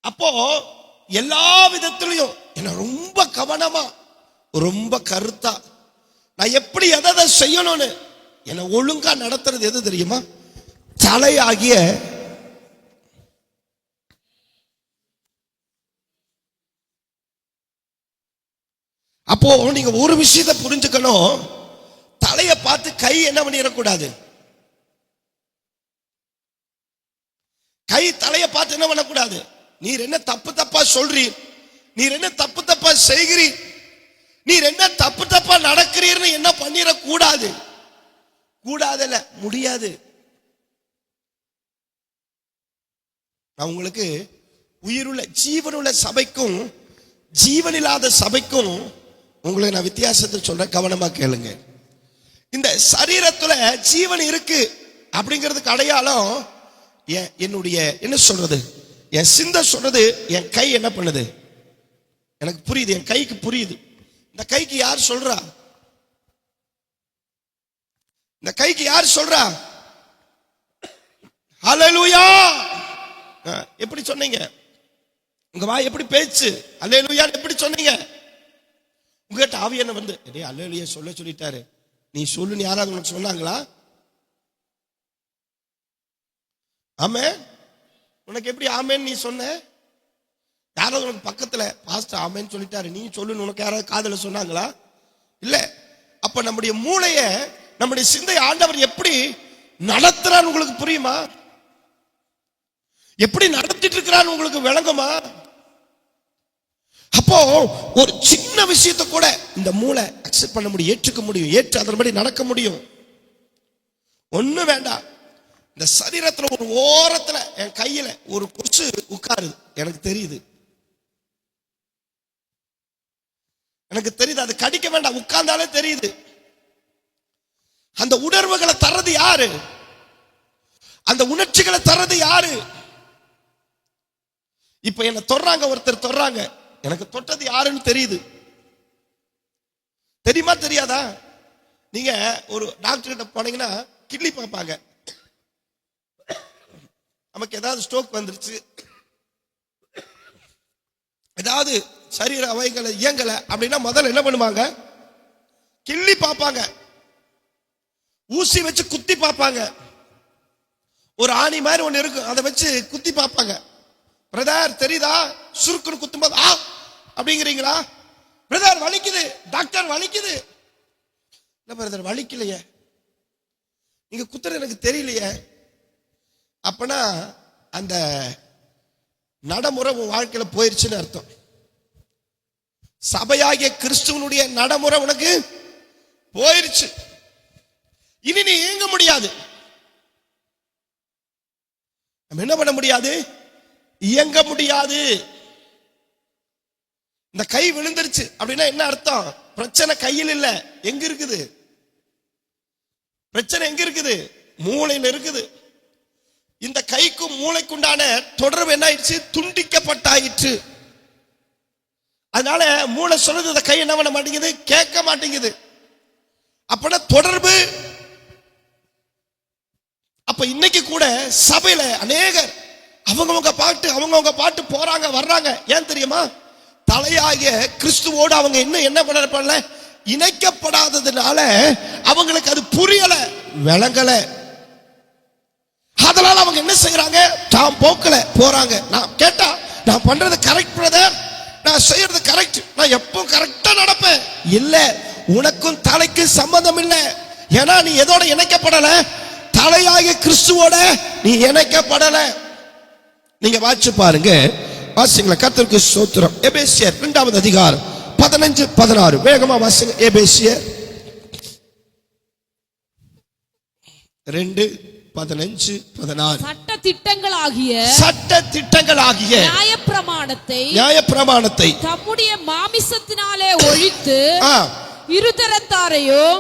அப்போ எல்லா விதத்திலையும் என்ன ரொம்ப கவனமா, ரொம்ப கருத்தா நான் எப்படி எதை செய்யணும்னு என்ன ஒழுங்கா நடத்துறது எது தெரியுமா? தலையாகிய அப்போ நீங்க ஒரு விஷயத்தை புரிஞ்சுக்கணும், தலையை பார்த்து கை என்ன பண்ணிடக்கூடாது. கை தலையை பார்த்து என்ன பண்ணக்கூடாது. நீர் என்ன தப்பு தப்பா சொல்றீர், நீர் என்ன தப்பு தப்பா செய்கிறீர், நீர் என்ன தப்பு தப்பா நடக்கிறீர்னு என்ன பண்ணிடக்கூடாது. கூடாதுல்ல, முடியாது. நான் உங்களுக்கு உயிருள்ள ஜீவனுள்ள சபைக்கும் ஜீவனில்லாத சபைக்கும் உங்களுக்கு நான் வித்தியாசத்தை சொல்றேன், கவனமா கேளுங்க. இந்த சரீரத்துல ஜீவன் இருக்கு அப்படிங்கிறதுக்கு அடையாளம் என்னுடைய என்ன சொல்றது, என் சிந்தை சொல்றது, என் கை என்ன பண்ணுது எனக்கு புரியுது, என் கைக்கு புரியுது. இந்த கைக்கு யார் சொல்றா? இந்த கைக்கு யார் சொல்றா? ஹல்லேலூயா. எப்படி சொன்னீங்க? உங்க வாய் எப்படி பேச்சு? ஹல்லேலூயா எப்படி சொன்னீங்க? உங்ககிட்ட ஆவியான வந்து டேய் ஹல்லேலூயா சொல்ல சொல்லிட்டாரு, நீ சொல்லுன்னு யாராவது உனக்கு சொன்னாங்களா? ஆமென். உனக்கு எப்படி ஆமென் நீ சொன்ன? யாராவது உனக்கு பக்கத்துல பாஸ்டர் ஆமென் சொல்லிட்டாரு நீ சொல்லுன்னு உனக்கு யாராவது காதுல சொன்னாங்களா? இல்ல. அப்ப நம்முடைய மூளைய, நம்முடைய சிந்தை ஆண்டவர் எப்படி நடத்துறான்னு உங்களுக்கு புரியுமா? எப்படி நடத்திட்டு இருக்கிறான்னு உங்களுக்கு விளங்குமா? அப்போ ஒரு சின்ன விஷயத்தை கூட இந்த மூளை அக்செப்ட் பண்ண முடியும், ஏற்றுக்க முடியும், ஏற்று அதன்படி நடக்க முடியும். ஒண்ணு வேண்டாம், இந்த சரீரத்துல ஒரு ஓரத்துல என் கையில ஒரு கொசு உட்காருது, எனக்கு தெரியுது, எனக்கு தெரியுது. அது கடிக்க வேண்டாம், உட்கார்ந்தாலே தெரியுது. அந்த உணர்வுகளை தர்றது யாரு? அந்த உணர்ச்சிகளை தர்றது யாரு? இப்ப என்ன தொடுறாங்க, ஒருத்தர் தொடுறாங்க, எனக்கு தொட்டது யாருன்னு தெரியுது. தெரியுமா தெரியாதா? நீங்க ஒரு டாக்டர் கிட்ட போனீங்கன்னா கிட்னி பார்ப்பாங்க. நமக்கு ஏதாவது ஸ்ட்ரோக் வந்துருச்சு, ஏதாவது சரீர அவைகளை இயங்கல அப்படின்னா முதல்ல என்ன பண்ணுவாங்க? கிள்ளி பார்ப்பாங்க, ஊசி வச்சு குத்தி பார்ப்பாங்க. ஒரு ஆணி மாதிரி ஒண்ணு இருக்கு, அதை வச்சு குத்தி பார்ப்பாங்க. பிரதர் தெரியுதா? சுருக்குன்னு குத்தும் போது ஆ அப்படிங்கிறீங்களா? பிரதர் வலிக்குது, டாக்டர் வலிக்குது. இல்ல பிரதர் வலிக்கலையே, நீங்க குத்துறது எனக்கு தெரியலையே. அப்பனா அந்த நடைமுறை உன் வாழ்க்கையில போயிருச்சுன்னு அர்த்தம். சபையாகிய கிறிஸ்துவனுடைய நடைமுறை உனக்கு போயிருச்சு. இனி நீ இயங்க முடியாது. நம்ம என்ன பண்ண முடியாது? இயங்க முடியாது. இந்த கை விழுந்துருச்சு அப்படின்னா என்ன அர்த்தம்? பிரச்சனை கையில் இல்ல, எங்க இருக்குது பிரச்சனை? எங்க இருக்குது? மூளையில் இருக்குது. இந்த கைக்கும் மூளைக்குண்டான தொடர்பு என்ன ஆயிடுச்சு? துண்டிக்கப்பட்டாயிற்று. அதனால மூளை சொல்றது இந்த கை என்ன பண்ண மாட்டேங்குது, கேட்க மாட்டேங்குது. அப்பனா தொடர்பு. அப்ப இன்னைக்கு கூட சபையில அநேகர் அவங்கவங்க பாட்டு போறாங்க வர்றாங்க. ஏன் தெரியுமா? தலையாகிய கிறிஸ்துவோடு அவங்க இன்னும் என்ன பண்ணல, இணைக்கப்படாததுனால அவங்களுக்கு அது புரியல, விளங்கல. அதனால அவங்க என்ன செய்யறாங்க? தாம் போக்கல போறாங்க. நான் கேட்டா நான் பண்றது கரெக்ட் பிரதர், நான் செய்யறது கரெக்ட், நான் எப்பவும் கரெக்டா நடப்பேன். இல்ல, உனக்கும் தலைக்கு சம்பந்தம் இல்ல. ஏன்னா நீ எதோட இணைக்கப்படல? தலையாகிய கிறிஸ்துவோட நீ இணைக்கப்படல. நீங்க வாட்சி பாருங்க, வாசிங்களா? கர்த்தருக்கு ஸ்தோத்திரம். எபேசியர் 2வது அதிகாரம் 15-16 வேகமா வாசிங்க. எபேசியர் 2:15-16 சட்ட திட்டங்களாகிய நியாயப்பிரமாணத்தை தம்முடைய மாமிசத்தினாலே ஒழித்து இருதரத்தாரையும்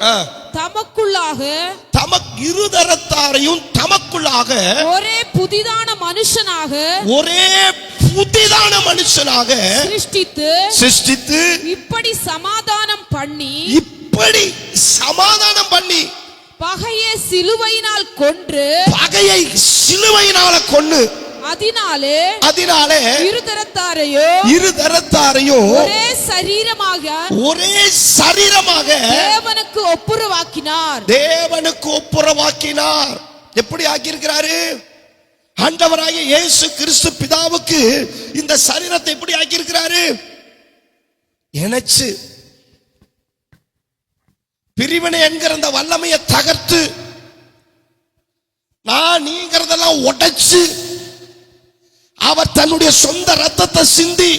தமக்குள்ளாக ஒரே புதிதான மனுஷனாக சிருஷ்டித்து இப்படி சமாதானம் பண்ணி பகையை சிலுவையினால் கொன்று பகையை சிலுவையினால கொன்னு அதனாலே இருதரத்தாரையும் ஒரே சரீரமாக தேவனுக்கு ஒப்புரவாக்கினார். எப்படி ஆக்கியிருக்கிறாரு? ஆண்டவராகிய இயேசு கிறிஸ்து பிதாவுக்கு இந்த சரீரத்தை எப்படி ஆக்கியிருக்கிறாரு? இணைச்சு பிரிவினை என்கிற அந்த வல்லமையை தகர்த்து நான் நீங்கிறதெல்லாம் உடைச்சு அவர் தன்னுடைய சொந்த ரத்தத்தை சிந்தி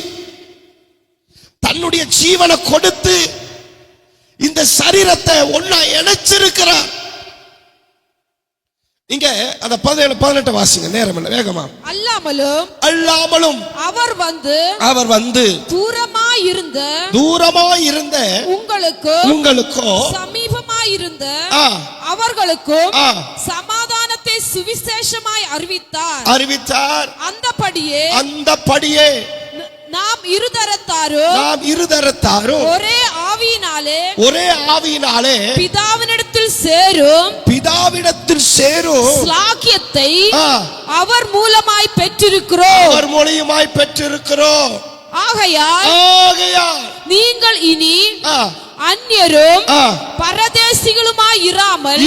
தன்னுடைய ஜீவனை கொடுத்து இந்த சரீரத்தை ஒன்னா இணைச்சிருக்கிறார். நீங்க அந்த 17-18 வாசிங்க, நேரம் இல்லை, வேகமா. அல்லாமலும் அவர் வந்து தூரமாயிருந்த உங்களுக்கோ சமீபமாயிருந்த அவர்களுக்கும் சமாதானத்தை சுவிசேஷமாய் அறிவித்தார். அந்தபடியே நாம் இருதரத்தாரும் ஒரே ஆவியினாலே பிதாவினிடத்தில் சேரும் ஸ்லாக்கியத்தை அவர் மூலமாய் பெற்றிருக்கிறோம். ஆகையால் நீங்கள் இனி அந்நியரும் பரதேசிகளுமாய் இராமல்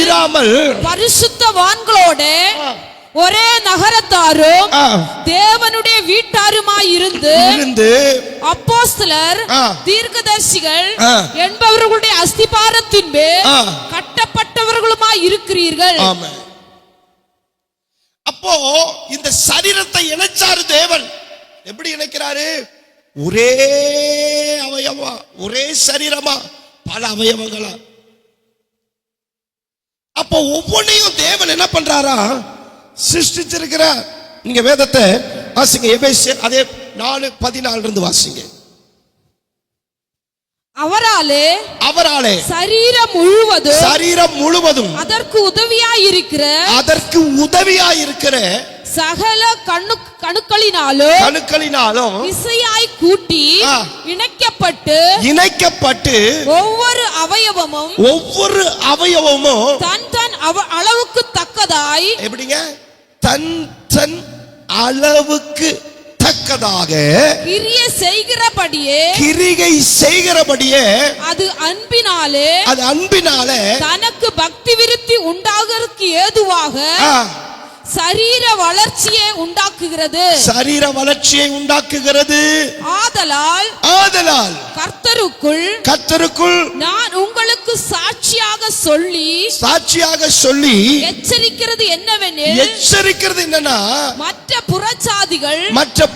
பரிசுத்தவான்களோட ஒரே நகரத்தாரும் தேவனுடைய வீட்டாருமாய் இருந்து அப்போஸ்தலர் தீர்க்கதரிசிகள் என்பவர்களுடைய அஸ்திபாரத்தின் மேல் கட்டப்பட்டவர்களுமாய் இருக்கிறீர்கள். அப்போ இந்த சரீரத்தை இணைச்சாரு தேவன். எப்படி இணைக்கிறாரு? ஒரே அவயவமா, ஒரே சரீரமா, பல அவயவங்களா. அப்போ ஒவ்வொன்றையும் தேவன் என்ன பண்றாரா? சிருஷ்டிச்சிருக்கிறார். நீங்க வேதத்தை வாசிங்க, எபேசியர் அதே 4:14 இருந்து வாசிங்க. அவராலே சரீரம் முழுவதும் அதற்கு உதவியாயிருக்கிற சகல கணுக்களினாலும் இசையாய் கூட்டி இணைக்கப்பட்டு ஒவ்வொரு அவயவமும் தன் அளவுக்கு தக்கதாய், எப்படிங்க? தன் அளவுக்கு தக்கதாக கிரிகை செய்கிறபடியே அது அன்பினாலே தனக்கு பக்தி விருத்தி உண்டாகிறதுக்கு ஏதுவாக சரீர வளர்ச்சியை உண்டாக்குகிறது. ஆதலால் கர்த்தருக்குள் நான் உங்களுக்கு சாட்சியாக சொல்லி எச்சரிக்கிறது என்னன்னா, மற்ற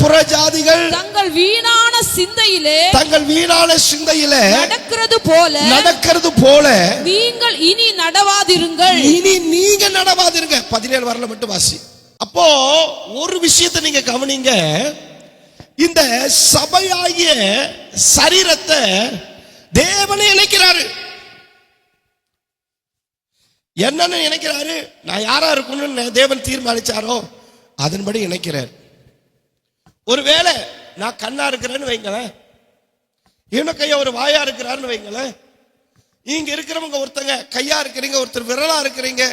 புறஜாதிகள் தங்கள் வீணான சிந்தையிலே நடக்கிறது போல நீங்கள் இனி நடவாதிருங்கள். 17 வரல மட்டும் வாசி. அப்போ ஒரு விஷயத்தை நீங்க கவனிங்க. இந்த சபையாகிய சரீரத்தை தேவனே இணைக்கிறாரு. என்னன்னு இணைக்கிறாரு? நான் யாரா இருக்கணும்னு தேவன் தீர்மானிச்சாரோ அதன்படி இணைக்கிறார். ஒருவேளை நான் கண்ணா இருக்கிறேன்னு வைங்களேன், இன்னும் கையா ஒரு வாயா இருக்கிறாருன்னு வைங்களேன், இங்க இருக்கிறவங்க ஒருத்தங்க கையா இருக்கிறீங்க, ஒருத்தர் விரலா இருக்கிறீங்க,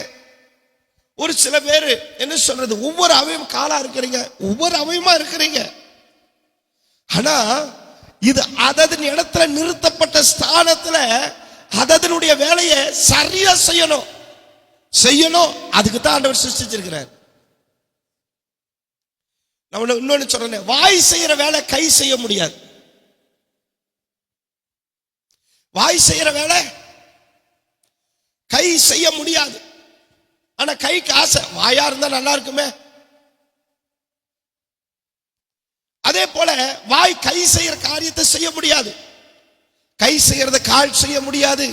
ஒரு சில பேர் என்ன சொல்றது, ஒவ்வொரு அவயம் காலா இருக்கிறீங்க, ஒவ்வொரு அவயமா இருக்கிறீங்க. ஆனா இது அதன் இடத்துல நிறுத்தப்பட்ட ஸ்தானத்துல அதனுடைய வேலையை சரியா செய்யணும். அதுக்கு தான் ஆண்டவர் சிருஷ்டிச்சிருக்கிறார். நான் இன்னொன்னு சொல்றேன், வாய் செய்யற வேலை கை செய்ய முடியாது. வாய் செய்யற வேலை கை செய்ய முடியாது. ஆனா கைக்கு ஆசை, வாயா இருந்தா நல்லா இருக்குமே. அதே போல வாய் கை செய்யற காரியத்தை செய்ய முடியாது, கை செய்யறத கால் செய்ய முடியாது.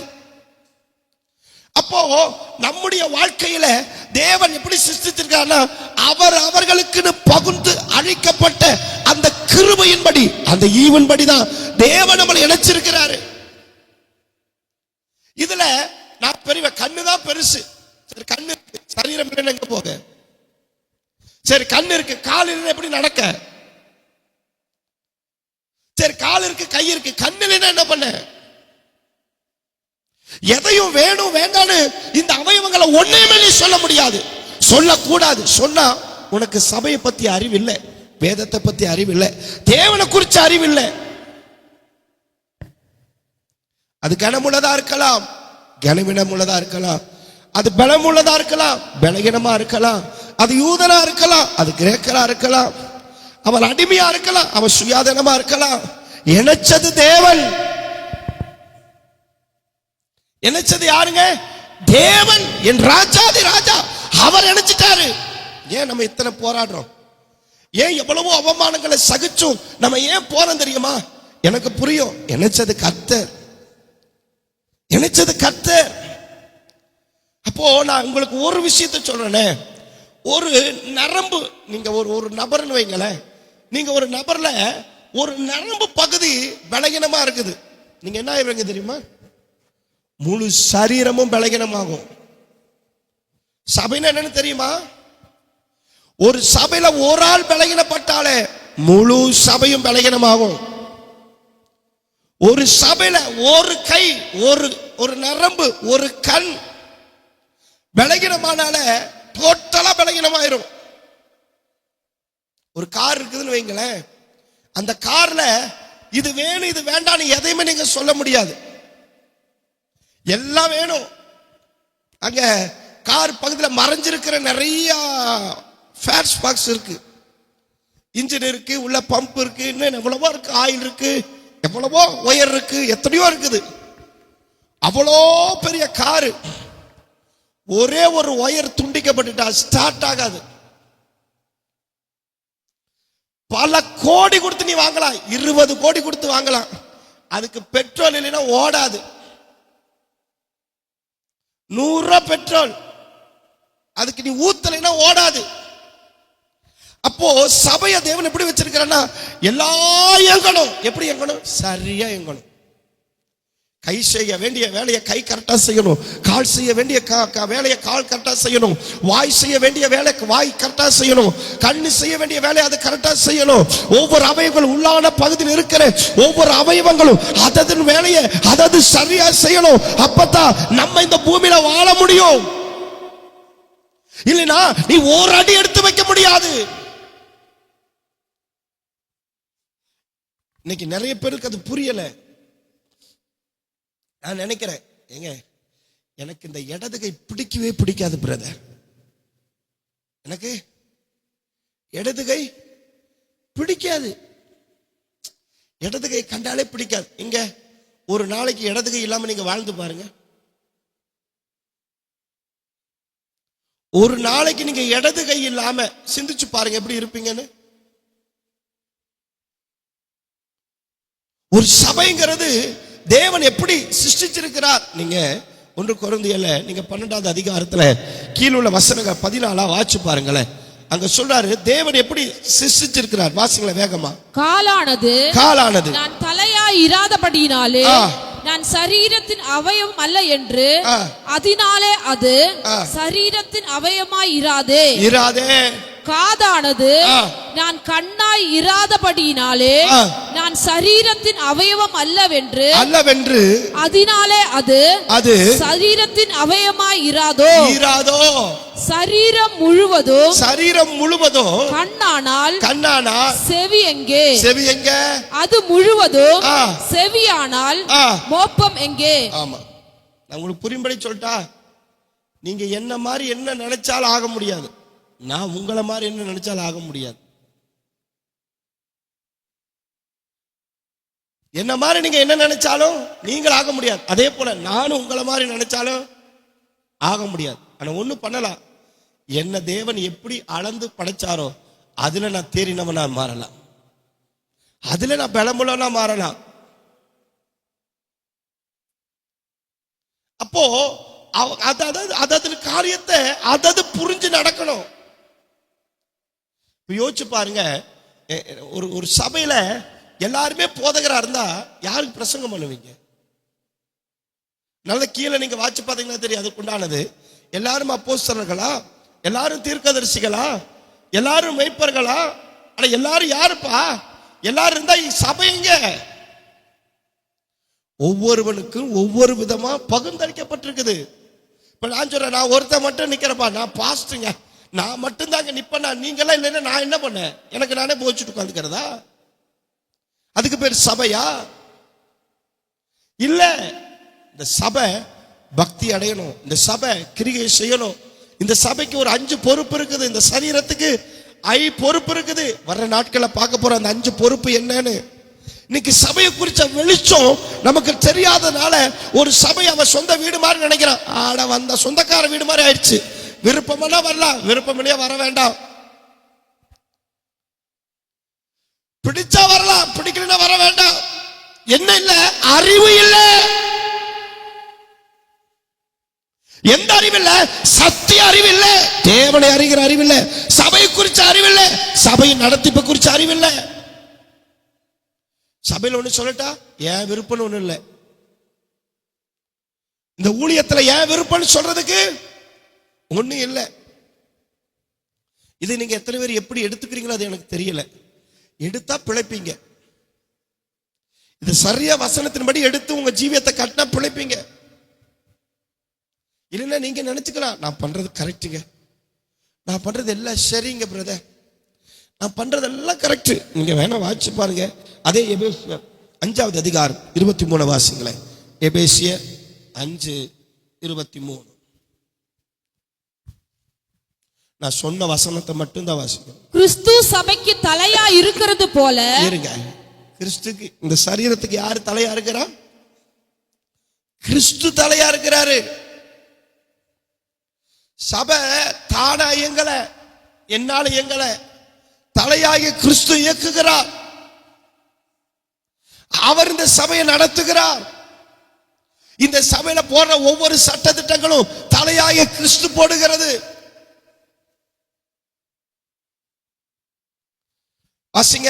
அப்போ நம்முடைய வாழ்க்கையில தேவன் எப்படி சிருஷ்டித்திருக்காருன்னா, அவர்களுக்கு பகுந்து அழைக்கப்பட்ட அந்த கிருபையின்படி, அந்த ஈவன்படி தான் தேவன் நம்மளை இணைச்சிருக்கிறாரு. இதுல நான் பெரிய கண்ணு தான் பெருசு. சரி, கண்ணு இருக்கு, சரீரம் இல்லைன்னு எங்க போக? சரி, கண்ணு இருக்கு, கால் இல்லைன்னு எப்படி நடக்க? சரி, கால் இருக்கு, கை இருக்கு, கண்ணு இல்லைன்னா என்ன பண்ண? எதையும் வேணும் வேண்டான்னு இந்த அவயவங்களை ஒண்ணுமே நீ சொல்ல முடியாது, சொல்லக்கூடாது. சொன்னா உனக்கு சபையை பத்தி அறிவில்லை, வேதத்தை பத்தி அறிவில்லை, தேவனை குறிச்ச அறிவில்லை. அது கனமுள்ளதா இருக்கலாம், கனவீனமுள்ளதா இருக்கலாம், அது பலமுள்ளதா இருக்கலாம், பலகீனமா இருக்கலாம், அது யூதனா இருக்கலாம், அது கிரேக்கரா இருக்கலாம், அவன் அடிமையா இருக்கலாம், அவன் சுயாதீனமா இருக்கலாம். இணைச்சது தேவன். இணைச்சது யாருங்க? தேவன், என் ராஜாதி ராஜா. அவர் இணைச்சிட்டாரு. ஏன் நம்ம இத்தனை போராடுறோம்? ஏன் எவ்வளவோ அவமானங்களை சகிச்சும் நம்ம ஏன் போறோம் தெரியுமா? எனக்கு புரியும். இணைச்சது கர்த்தர், இணைச்சது கர்த்தர். அப்போ நான் உங்களுக்கு ஒரு விஷயத்தை சொல்றேனே, ஒரு நரம்பு, நீங்க ஒரு நபர்னு வைங்களேன், நீங்க ஒரு நபர்ல ஒரு நரம்பு பகுதி பலகீனமா இருக்குது, நீங்க என்ன ஆயிடுவீங்க தெரியுமா? முழு சரீரமும் பலகீனமாகும். சபைன்னு என்னன்னு தெரியுமா? ஒரு சபையில ஒரு ஆள் பலகீனப்பட்டாலே முழு சபையும் பலகீனமாகும். ஒரு சபையில ஒரு கை, ஒரு நரம்பு, ஒரு கண் பலகீனமானால டோட்டலா பலகீனமாயிரும். ஒரு கார் இருக்குதுன்னு வைங்களேன், அந்த கார்ல இது வேணும் இது வேண்டாம் எதையுமே நீங்க சொல்ல முடியாது, எல்லாம் வேணும். அங்க கார் பக்கத்தில் மறைஞ்சிருக்கிற நிறைய ஃபேர் ஸ்பாக்ஸ் இருக்கு, இன்ஜின் இருக்கு, உள்ள பம்ப் இருக்கு, இன்னும் எவ்வளவோ இருக்கு, ஆயில் இருக்கு, எவ்வளவோ ஒயர் இருக்கு, எத்தனையோ இருக்குது. அவ்வளோ பெரிய காரு, ஒரே ஒரு ஒயர் துண்டிக்கப்பட்டுட்டா ஸ்டார்ட் ஆகாது. பல கோடி கொடுத்து நீ வாங்கலாம், 20 கோடி கொடுத்து வாங்கலாம், அதுக்கு பெட்ரோல் இல்லைன்னா ஓடாது. 100 ரூபாய் பெட்ரோல், அதுக்கு நீ ஊத்தலைன்னா ஓடாது. அப்போ சபைய தேவன் எப்படி வச்சிருக்கிறன்னா, எல்லா இயங்கணும். எப்படி இயங்கணும்? சரியா இயங்கணும். கை செய்ய வேண்டிய வேலையை கை கரெக்டா செய்யணும், கால் செய்ய வேண்டிய வேலையை கால் கரெக்டா செய்யணும், வாய் செய்ய வேண்டிய வேலை வாய் கரெக்டா செய்யணும், கண்ணு செய்ய வேண்டிய வேலையை அது கரெக்டா செய்யணும். ஒவ்வொரு அவயவங்களும் உள்ளான பகுதியில் இருக்கிற ஒவ்வொரு அவயவங்களும் அதன் வேலையை அதது சரியா செய்யணும். அப்பதான் நம்ம இந்த பூமியில வாழ முடியும். இல்லைன்னா நீ ஒரு அடி எடுத்து வைக்க முடியாது. இன்னைக்கு நிறைய பேருக்கு அது புரியல. நான் நினைக்கிறேன், ஏங்க எனக்கு இந்த இடது கை பிடிக்கவே பிடிக்காது பிரதர், எனக்கு இடது கை பிடிக்காது, இடது கை கண்டாலே பிடிக்காது. இங்க ஒரு நாளைக்கு இடது கை இல்லாம நீங்க வாழ்ந்து பாருங்க, ஒரு நாளைக்கு நீங்க இடது கை இல்லாம சிந்திச்சு பாருங்க எப்படி இருப்பீங்கன்னு. ஒரு சபைங்கிறது தேவன் எப்படி சிருஷ்டிச்சிருக்கிறார். நீங்க 1 கொரிந்தியர்ல நீங்க 12வது அதிகாரத்துல கீழுள்ள வசனங்கள் 14 வாசிச்சு பாருங்களேன். அங்க சொல்றாரு தேவன் எப்படி சிருஷ்டிச்சிருக்கிறார். வாசிங்களேன் வேகமா. காலானது நான் தலையாய் இராதபடியினாலே நான் சரீரத்தின் அவயவம் அல்ல என்று, அதனாலே அது சரீரத்தின் அவயமாய் இராதே. காதானது நான் கண்ணாய் இராதபடியினாலே நான் சரீரத்தின் அவயவம் அல்லவென்று, அதனாலே அது சரீரத்தின் அவயமாய் இராதோ. சரீரம் முழுவதும் கண்ணானால் செவி எங்கே? அது முழுவதும் செவியானால் மோப்பம் எங்கே? ஆமா, நான் உங்களுக்கு புரியும்படி சொல்லிட்டா, நீங்க என்ன மாதிரி என்ன நினைச்சாலும் ஆக முடியாது, நான் உங்களை மாதிரி என்ன நினைச்சாலும் ஆக முடியாது. என்ன மாதிரி நீங்க என்ன நினைச்சாலும் நீங்கள் ஆக முடியாது. அதே போல நானும் உங்களை மாதிரி நினைச்சாலும் ஆக முடியாது. ஆனா ஒண்ணு பண்ணலாம், என்ன தேவன் எப்படி அளந்து படைச்சாரோ அதுல நான் தேறினவனா மாறலாம், அதுல நான் பலமுள்ளவனா மாறலாம். அப்போ அதாவது காரியத்தை அதது புரிஞ்சு நடக்கணும். யோசிச்சு பாருங்க, ஒரு சபையில எல்லாருமே போதகரா இருந்தா யாருக்கு பிரசங்கம் பண்ணுவீங்க? நல்ல கீழே நீங்க வாட்சி பார்த்தீங்கன்னா தெரியும் அதுக்கு உண்டானது. எல்லாரும் அப்போஸ்தலர்களா? எல்லாரும் தீர்க்கதரிசிகளா? எல்லாரும் மெய்ப்பர்களா? ஆனா எல்லாரும் யாருப்பா? எல்லாரும் இருந்தா சபைங்க. ஒவ்வொருவனுக்கும் ஒவ்வொரு விதமா பகிர்ந்தளிக்கப்பட்டிருக்குது. இப்ப நான் சொல்றேன், நான் ஒருத்தன் மட்டும் நிக்கிறப்பா, நான் பாஸ்டுங்க, நான் மட்டும் தாங்க நிப்பேன், நீங்கெல்லாம் இல்லைன்னா நான் என்ன பண்ணேன்? எனக்கு நானே போச்சுட்டு உட்காந்துக்கிறதா? அதுக்கு பேர் சபையா? இல்ல. இந்த சபை பக்தி அடையணும், இந்த சபை கிரியை செய்யணும். இந்த சபைக்கு ஒரு 5 பொறுப்பு இருக்குது, இந்த சரீரத்துக்கு 5 பொறுப்பு இருக்குது. வர்ற நாட்களை பார்க்க போற அந்த 5 பொறுப்பு என்னன்னு. இன்னைக்கு சபையை குறிச்ச வெளிச்சம் நமக்கு தெரியாதனால ஒரு சபை அவன் சொந்த வீடு மாதிரி நினைக்கிறான். ஆட வந்த சொந்தக்கார வீடு மாதிரி ஆயிடுச்சு. விருப்பம்னா வரலாம், விருப்பம் வர வேண்டாம். பிடிச்சா வரலாம், பிடிக்கலன்னா வர வேண்டாம். என்ன இல்ல? அறிவு இல்ல. எந்த அறிவு இல்ல? சத்திய அறிவு இல்ல, தேவனை அறிகிற அறிவு இல்ல, சபை குறிச்ச அறிவு இல்ல, சபையின் நடத்திப்பு குறிச்ச அறிவு இல்ல. சபையில் ஒண்ணு சொல்லட்டா, ஏன் விருப்பம் ஒண்ணு இல்ல. இந்த ஊழியத்துல ஏன் விருப்பம் சொல்றதுக்கு ஒண்ணு இல்ல. இது நீங்க எத்தனை பேர் எப்படி எடுத்துக்கிறீங்களோ அது எனக்கு தெரியல. எடுத்தா பிழைப்பீங்க. இது சரியா வசனத்தின்படி எடுத்து உங்க ஜீவியத்தை கட்டினா பிழைப்பீங்க. இல்லைன்னா நீங்க நினைச்சுக்கலாம், நான் பண்றது கரெக்டுங்க, நான் பண்றது எல்லாம் சரிங்க பிரதர், நான் பண்றதெல்லாம் கரெக்ட். நீங்க வேணா வாசிச்சு பாருங்க. அதே எபேசியர் 5வது அதிகாரம் 23 வாசிங்களேன். எபேசியர் 5:23. நான் சொன்ன வசனத்தை மட்டும் தான் வாசிக்கணும். கிறிஸ்து சபைக்கு தலையா இருக்கிறது போல. இருங்க, கிறிஸ்துக்கு இந்த சரீரத்துக்கு யாரு தலையா இருக்கிறா? கிறிஸ்து தலையா இருக்கிறாரு. சபை தானா இயங்கல, என்னால இயங்கல, தலையாகிய கிறிஸ்து இயக்குகிறார். அவர் இந்த சபையை நடத்துகிறார். இந்த சபையில போடுற ஒவ்வொரு சட்ட திட்டங்களும் தலையாகிய கிறிஸ்து போடுகிறது. வாசிங்க.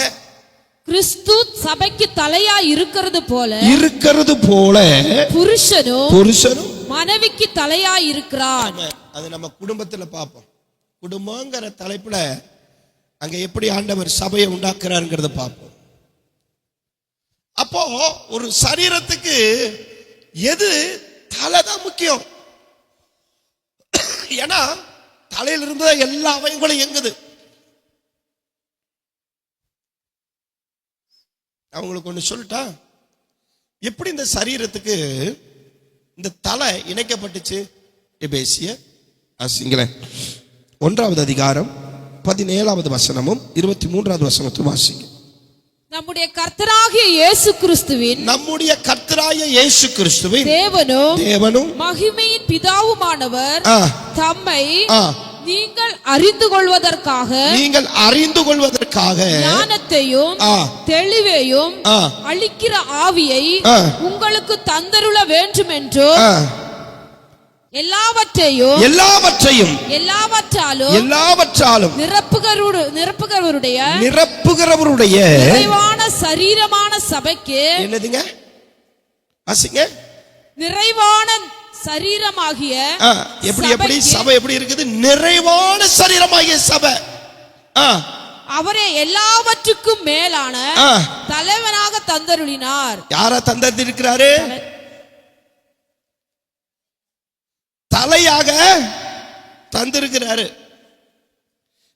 கிறிஸ்து சபைக்கு தலையா இருக்கிறது போல புருஷனும் மனைவிக்கு தலையா இருக்கிறார். அது நம்ம குடும்பத்துல பார்ப்போம். குடும்பங்கிற தலைப்புல அங்க எப்படி ஆண்டவர் சபையை உண்டாக்குறாருங்கிறத பார்ப்போம். அப்போ ஒரு சரீரத்துக்கு எது? தலைதான் முக்கியம். ஏன்னா தலையில இருந்து எல்லா அவயங்களும் இயங்குது. அவங்களுக்கு ஒண்ணு சொல்லிட்டா, எப்படி இந்த சரீரத்துக்கு இந்த தலை இணைக்கப்பட்டுச்சு? எபேசியர் 1வது அதிகாரம் 17வது வசனமும் 23வது வசனத்தும் வாசிங்க. நம்முடைய கர்த்தராகிய இயேசு கிறிஸ்துவின் தேவனும் மகிமையின் பிதாவுமானவர் தம்மை நீங்கள் அறிந்து கொள்வதற்காக ஞானத்தையும் தெளிவையும் அளிக்கிற ஆவியை உங்களுக்கு தந்தருள வேண்டும் என்றோ எல்லாவற்றாலும் நிரப்புகிறவருடைய நிறைவான சரீரமான சபைக்கு என்னதுங்க? வாசிங்க. நிறைவான சரீரமாகிய எப்படி சபை எப்படி இருக்குது? நிறைவான சரீரமாகிய சபை. அவரே எல்லாவற்றுக்கும் மேலான தலைவனாக தந்தருளினார். யாரா தந்திருக்கிறாரு? தலையாக தந்திருக்கிறாரு.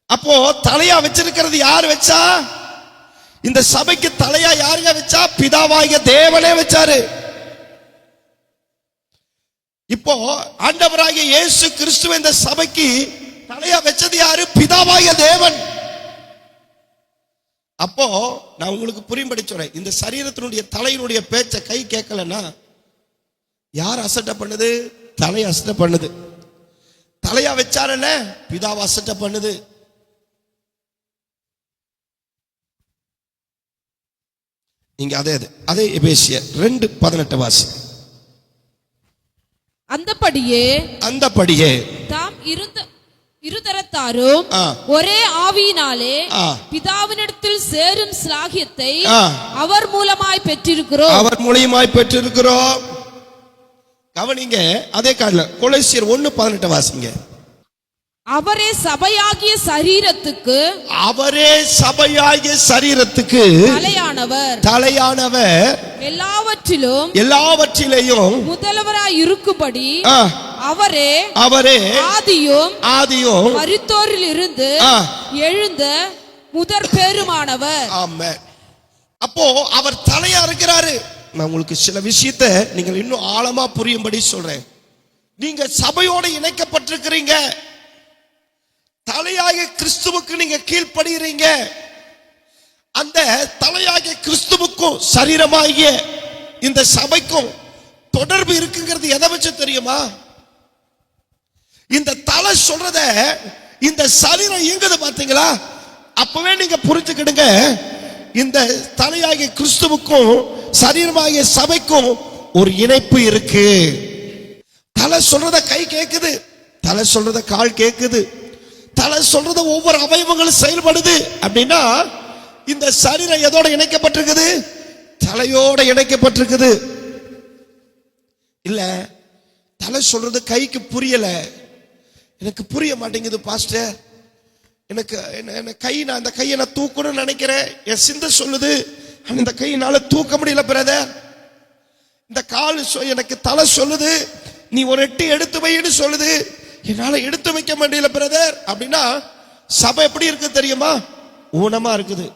அப்போ தலையா வச்சிருக்கிறது யார் வச்சா? இந்த சபைக்கு தலையா யாருங்க வச்சா? பிதாவாகிய தேவனே வச்சாரு. இப்போ ஆண்டவராகிய இயேசு கிறிஸ்துவ இந்த சபைக்கு தலையா வச்சது யாரு? பிதாவாகிய தேவன். அப்போ நான் உங்களுக்கு புரியும்படி சொல்றேன். இந்த சரீரத்தினுடைய தலையினுடைய பேச்ச கை கேட்கலன்னா யார் அசட்டை பண்ணுது? தலை அசட்டை பண்ணுது. தலையா வச்சாரல்ல, பிதாவை அசட்டை பண்ணுது. நீங்க அதே எபேசியர் 2:18 வாசி. அந்தபடியே தாம் இருதரத்தாரும் ஒரே ஆவியினாலே பிதாவினிடத்தில் சேரும் ஸ்லாகியத்தை அவர் மூலமாய் பெற்றிருக்கிறோம். கவனிங்க. அதே கால கொலோசியர் 1:18 வாசிங்க. அவரே சபையாகிய சரீரத்துக்கு தலையானவர் எல்லாவற்றிலேயும் முதல்வராய் இருக்கும்படி அவரே ஆதியும் மரித்தோரில் இருந்து எழுந்த முதற் பேருமானவர். ஆமென். அப்போ அவர் தலையா இருக்கிறாரு. நான் உங்களுக்கு சில விஷயத்தை நீங்கள் இன்னும் ஆழமா புரியும்படி சொல்றேன். நீங்க சபையோட இணைக்கப்பட்டிருக்கிறீங்க. தலையாகிய கிறிஸ்துவுக்கு நீங்க கீழ்ப்படுகிறீங்க. அந்த தலையாகிய கிறிஸ்துவுக்கும் சரீரமாகிய இந்த சபைக்கும் தொடர்பு இருக்குங்கிறது எதை வச்சு தெரியுமா? இந்த தலை சொல்றத இந்த சரீரம் இயங்குது பாத்தீங்களா? அப்பவே நீங்க புரிஞ்சுக்கிடுங்க, இந்த தலையாகிய கிறிஸ்துவுக்கும் சரீரமாகிய சபைக்கும் ஒரு இணைப்பு இருக்கு. தலை சொல்றத கை கேக்குது, தலை சொல்றத கால் கேக்குது, தலை சொல்றத ஒவ்வொரு அவயவங்களும் செயல்படுது. அப்படின்னா இந்த சரீரம் எதோட இணைக்கப்பட்டிருக்குது? தலையோட இணைக்கப்பட்டிருக்குது. இல்ல தலை சொல்றது கைக்கு புரியல, எனக்கு புரிய மாட்டேங்குது பாஸ்டர், எனக்கு நான் அந்த கையை நான் தூக்கணும்னு நினைக்கிறேன், என் சிந்தை சொல்லுது, இந்த கையினால தூக்க முடியல பிரதர். இந்த கால் எனக்கு தலை சொல்லுது, நீ ஒரு எட்டு எடுத்து வைன்னு சொல்லுது, என்னால எடுத்து வைக்க முடியல பிரதர். அப்படின்னா சபை எப்படி இருக்கு தெரியுமா? ஊனமா இருக்குது.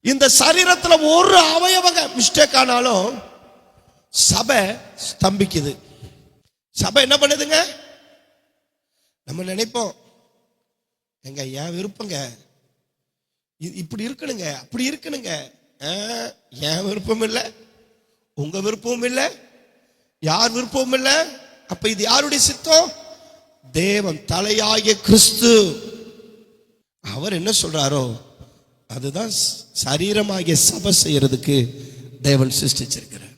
இந்த சரீரத்துல ஒரு அவயவங்க மிஸ்டேக் ஆனாலும் சபை ஸ்தம்பிக்குது. சபை என்ன பண்ணுதுங்க? நம்ம நினைப்போம், எங்க என் விருப்பங்க இப்படி இருக்கணுங்க, அப்படி இருக்கணுங்க. என் விருப்பம் இல்லை, உங்க விருப்பமும் இல்லை, யார் விருப்பமும் இல்லை. அப்ப இது யாருடைய சித்தம்? தேவன் தலையாகிய கிறிஸ்து அவர் என்ன சொல்றாரோ அதுதான் சரீரமாகிய சபை செய்யறதுக்கு தேவன் சிருஷ்டிச்சிருக்கிறார்.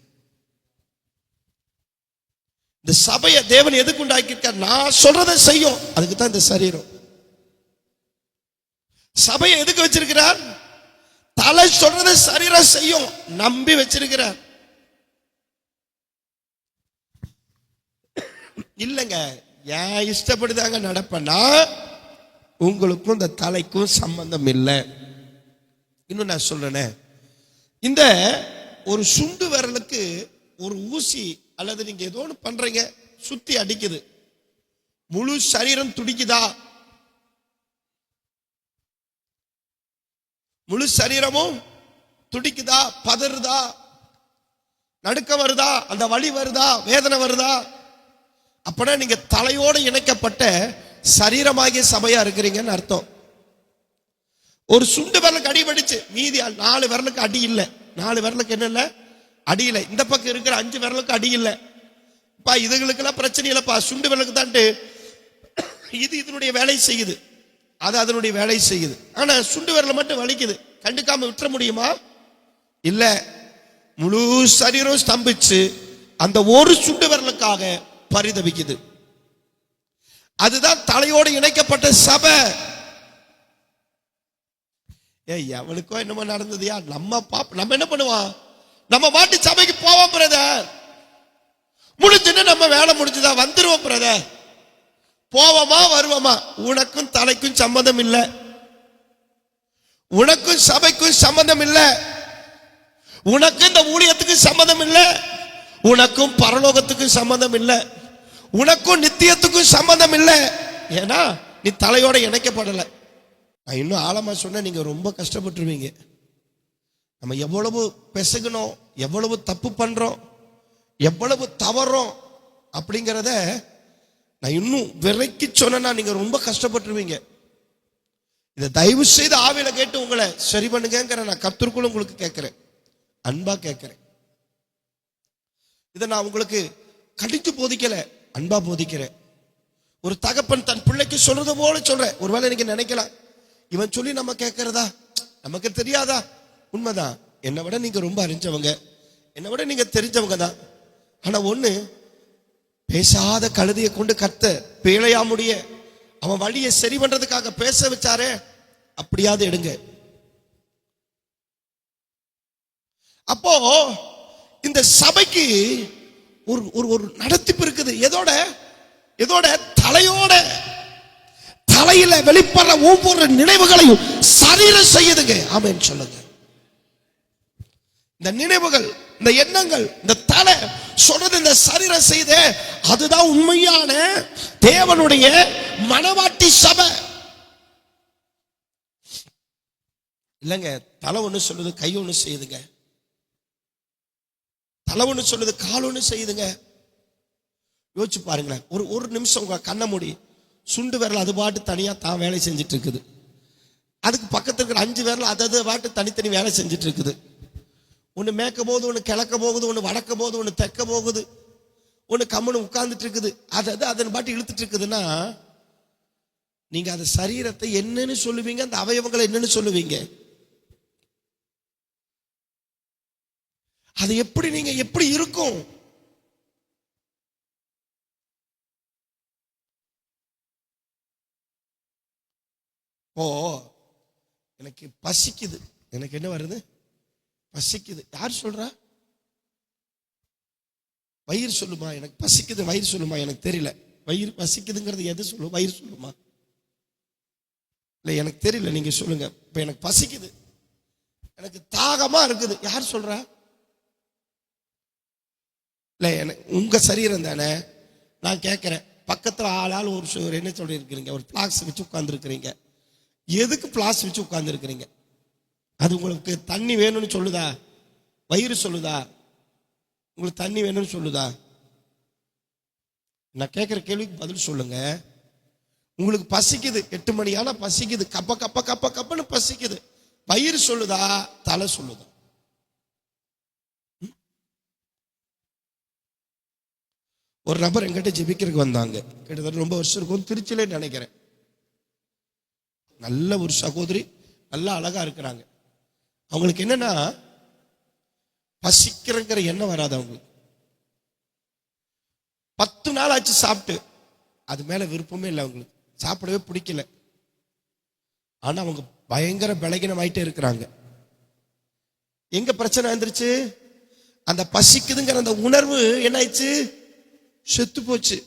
இந்த சபையை தேவன் எதுக்கு உண்டாக்கியிருக்கார்? நான் சொல்றதை செய்யும், அதுக்கு தான் இந்த சரீரம். சபையை எதுக்கு வச்சிருக்கிறார்? தலை சொல்றதை சரீரம் செய்யும், நம்பி வச்சிருக்கிறார். இல்லைங்க, ஏன் இஷ்டப்படுதாங்க நடப்பேன்னா உங்களுக்கும் இந்த தலைக்கும் சம்பந்தம் இல்லை. இன்னும் நான் சொல்றேனே, இந்த ஒரு சுண்டு விரலுக்கு ஒரு ஊசி அல்லது நீங்க ஏதோ ஒன்று பண்றீங்க, சுத்தி அடிக்குது, முழு சரீரம் துடிக்குதா? முழு சரீரமும் துடிக்குதா? பதறுதா? நடுக்கம் வருதா? அந்த வலி வருதா? வேதனை வருதா? அப்பனா நீங்க தலையோடு இணைக்கப்பட்ட சரீரமாகிய சபையா இருக்கிறீங்கன்னு அர்த்தம். ஒரு சுண்டு விரலுக்கு அடிபடிச்சு, மீதி 4 விரலுக்கு அடி இல்லை. 4 விரலுக்கு என்ன இல்லை? அடி இல்லை. இந்த பக்கம் இருக்கிற 5 விரலுக்கு அடி இல்லை. இதுகளுக்கெல்லாம் பிரச்சனை இல்லப்பா, சுண்டு விரலுக்கு தான்ட்டு இது இதனுடைய வேலை செய்யுது, அது அதனுடைய வேலை செய்யுது. ஆனா சுண்டு விரல மட்டும் வலிக்குது, கண்டுக்காம விட்டுற முடியுமா? இல்ல, முழு சரீரம் ஸ்தம்பிச்சு அந்த ஒரு சுண்டு விரலுக்காக பரிதவிக்குது. அதுதான் தலையோடு இணைக்கப்பட்ட சபை. எவனுக்கோ என்னமோ நடந்ததுயா, நம்ம என்ன பண்ணுவான்? நம்ம மாட்டி சபைக்கு போவோம் பிரதர், முடிஞ்சுன்னு நம்ம வேலை முடிஞ்சுதா வந்துருவோம் பிரதர். போவோமா வருவோமா? உனக்கும் தலைக்கும் சம்பந்தம் இல்லை, உனக்கும் சபைக்கும் சம்பந்தம் இல்லை, உனக்கும் இந்த ஊழியத்துக்கு சம்பந்தம் இல்லை, உனக்கும் பரலோகத்துக்கும் சம்பந்தம் இல்லை, உனக்கும் நித்தியத்துக்கும் சம்பந்தம் இல்லை. ஏன்னா நீ தலையோட இணைக்கப்படலை. நான் இன்னும் ஆழமா சொன்ன நீங்க ரொம்ப கஷ்டப்பட்டுருவீங்க. நம்ம எவ்வளவு பெசகணும், எவ்வளவு தப்பு பண்றோம், எவ்வளவு தவறோம் அப்படிங்கிறத நான் இன்னும் விலைக்கு சொன்னா நீங்க ரொம்ப கஷ்டப்பட்டுருவீங்க. இதை தயவு செய்து ஆவியில கேட்டு உங்களை சரி பண்ணுங்கிற நான் கர்த்தருக்குள்ள உங்களுக்கு கேட்கிறேன், அன்பா கேட்கிறேன். இதை நான் உங்களுக்கு கடித்து போதிக்கல, அன்பா போதிக்கிறேன். ஒரு தகப்பன் தன் பிள்ளைக்கு சொல்றது போல சொல்றேன். ஒருவேளை நீங்க நினைக்கலாம், இவன் சொல்லி நம்ம கேட்கறதா, நமக்கு தெரியாதா? உண்மைதான், என்னை விட நீங்க ரொம்ப அறிஞ்சவங்க, என்னை விட நீங்க தெரிஞ்சவங்க தான். ஆனா ஒண்ணு, பேசாத கழுதையை கொண்டு கத்த பேழையா முடிய அவன் வழியை சரி பண்றதுக்காக பேச வச்சாரே, அப்படியாவது எடுங்க. அப்போ இந்த சபைக்கு ஒரு ஒரு நடத்திப்பு இருக்குது. எதோட? தலையோட. தலையில வெளிப்படுற ஒவ்வொரு நினைவுகளையும் சரீரம் செய்யுதுங்க. ஆமென் சொல்லுங்க. இந்த நினைவுகள், இந்த எண்ணங்கள், இந்த தலை சொல்றது இந்த சரீரம் செய்த, அதுதான் உண்மையான தேவனுடைய மனவாட்டி சபை. இல்லைங்க, தலை ஒண்ணு சொல்லுது, கை ஒண்ணு செய்யுதுங்க. தலை ஒண்ணு சொல்லுது, கால் ஒண்ணு செய்யுதுங்க. யோசிச்சு பாருங்களேன். ஒரு நிமிஷம் உங்க கண்ணை மூடி, சுண்டு விரல் அது பாட்டு தனியா தான் வேலை செஞ்சுட்டு இருக்குது. அதுக்கு பக்கத்துல இருக்கிற 5 விரல் அது பாட்டு தனித்தனி வேலை செஞ்சுட்டு இருக்குது. ஒன்று மேற்க போகுது, ஒன்று கிழக்க போகுது, ஒன்று வடக்க போகுது, ஒன்று தெற்க போகுது, ஒன்று கம்முன்னு உட்கார்ந்துட்டு இருக்குது. அதன் பாட்டு இழுத்துட்டு இருக்குதுன்னா நீங்க அந்த சரீரத்தை என்னன்னு சொல்லுவீங்க? அந்த அவயவங்களை என்னன்னு சொல்லுவீங்க? அது எப்படி நீங்க எப்படி இருக்கும்? எனக்கு பசிக்குது, எனக்கு என்ன வருது? பசிக்குது. யார் சொல்றா? வயிறு சொல்லுமா? எனக்கு பசிக்குது, வயிறு சொல்லுமா? எனக்கு தெரியல. வயிறு பசிக்குதுங்கிறது எது சொல்லும்? வயிறு சொல்லுமா? இல்ல எனக்கு தெரியல, நீங்க சொல்லுங்க. இப்ப எனக்கு பசிக்குது, எனக்கு தாகமா இருக்குது. யார் சொல்றா? இல்ல எனக்கு உங்க சரீரம் தானே. நான் கேட்கிறேன், பக்கத்துல ஆளால் ஒரு என்ன சொல்லி இருக்கிறீங்க? ஒரு பிளாக்ஸ் வச்சு உட்கார்ந்து இருக்கிறீங்க. எதுக்கு பிளாஸ் வச்சு உட்கார்ந்து இருக்கிறீங்க? அது உங்களுக்கு தண்ணி வேணும்னு சொல்லுதா? வயிறு சொல்லுதா? உங்களுக்கு தண்ணி வேணும்னு சொல்லுதா? நான் கேட்கிற கேள்விக்கு பதில் சொல்லுங்க. உங்களுக்கு பசிக்குது, 8 மணி ஆனா பசிக்குது, கப்ப கப்ப கப்ப கப்பன்னு பசிக்குது. வயிறு சொல்லுதா? தலை சொல்லுதா? ஒரு நபர் எங்கிட்ட ஜெபிக்கிறதுக்கு வந்தாங்க. கிட்டத்தட்ட ரொம்ப வருஷம் இருக்கும், திருச்சியிலே நினைக்கிறேன். நல்ல ஒரு சகோதரி, நல்லா அழகா இருக்கிறாங்க. அவங்களுக்கு என்னன்னா, பசிக்கிறங்கிற எண்ணம் வராது அவங்களுக்கு. 10 நாள் ஆச்சு சாப்பிட்டு, அது மேல விருப்பமே இல்லை அவங்களுக்கு, சாப்பிடவே பிடிக்கல. ஆனா அவங்க பயங்கர பலகீனமாயிட்டே இருக்கிறாங்க. எங்க பிரச்சனை வந்துருச்சு? அந்த பசிக்குதுங்கிற அந்த உணர்வு என்ன ஆயிடுச்சு? செத்து போச்சு.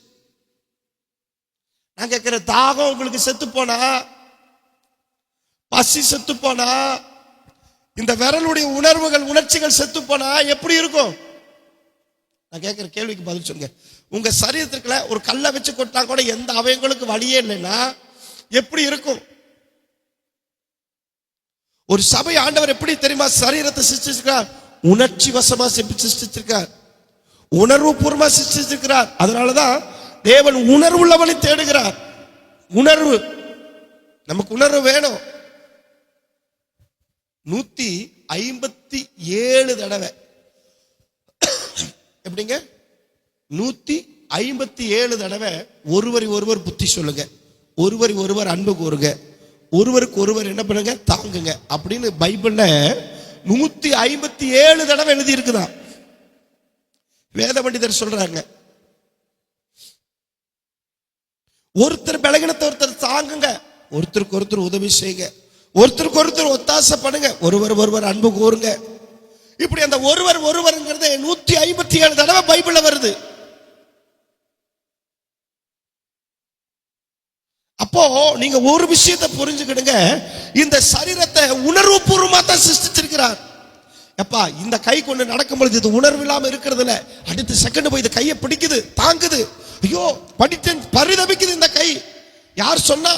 நான் கேட்கிற, தாகம் உங்களுக்கு செத்து போனா, பசி செத்து போனா, இந்த விரலுடைய உணர்வுகள் உணர்ச்சிகள் செத்து போனா எப்படி இருக்கும்? நான் கேட்கிற கேள்விக்கு பதில் சொல்லுங்க. உங்க சரீரத்துக்குள்ள ஒரு கல்லை வச்சு கொட்டா கூட எந்த அவயங்களுக்கு வழியே இல்லைன்னா எப்படி இருக்கும்? ஒரு சபை ஆண்டவர் எப்படி தெரியுமா சரீரத்தை சிருஷ்டிச்சிருக்கார்? உணர்ச்சி வசமா சிருஷ்டிச்சிருக்கார், உணர்வு பூர்வமா சிருஷ்டிச்சிருக்கிறார். அதனாலதான் தேவன் உணர்வுள்ளவனை தேடுகிறார். உணர்வு, நமக்கு உணர்வு வேணும். 157 தடவை, எப்படிங்க 157 தடவை ஒருவர் புத்தி சொல்லுங்க, ஒருவர் அன்பு கூறுங்க, ஒருவருக்கு ஒருவர் என்ன பண்ணுங்க? தாங்குங்க அப்படின்னு பைபிள்ல 157 தடவை எழுதி இருக்குதான். வேத பண்டிதர் சொல்றாங்க, ஒருத்தர் பலகீனத்தை ஒருத்தர் தாங்குங்க, ஒருத்தருக்கு ஒருத்தர் உதவி செய்யுங்க, ஒருத்தருக்கு ஒருத்தர் ஒத்தாசை பண்ணுங்க, ஒருவர் அன்பு கூறுங்க. இப்படி அந்த ஒருவருங்கிறது 157 தடவை பைபிள்ல வருது. அப்போ நீங்க ஒரு விஷயத்தை புரிஞ்சுக்கிடுங்க, இந்த சரீரத்தை உணர்வு பூர்வமா தான் சிருஷ்டிச்சிருக்கிறார். எப்பா, இந்த கை கொண்டு நடக்கும் பொழுது இது உணர்வு இல்லாம இருக்கிறது இல்ல, அடுத்த செகண்ட் போய் இந்த கையை பிடிக்குது, தாங்குது. ஐயோ படித்தேன், பரிதபிக்குது இந்த கை. யார் சொன்னா?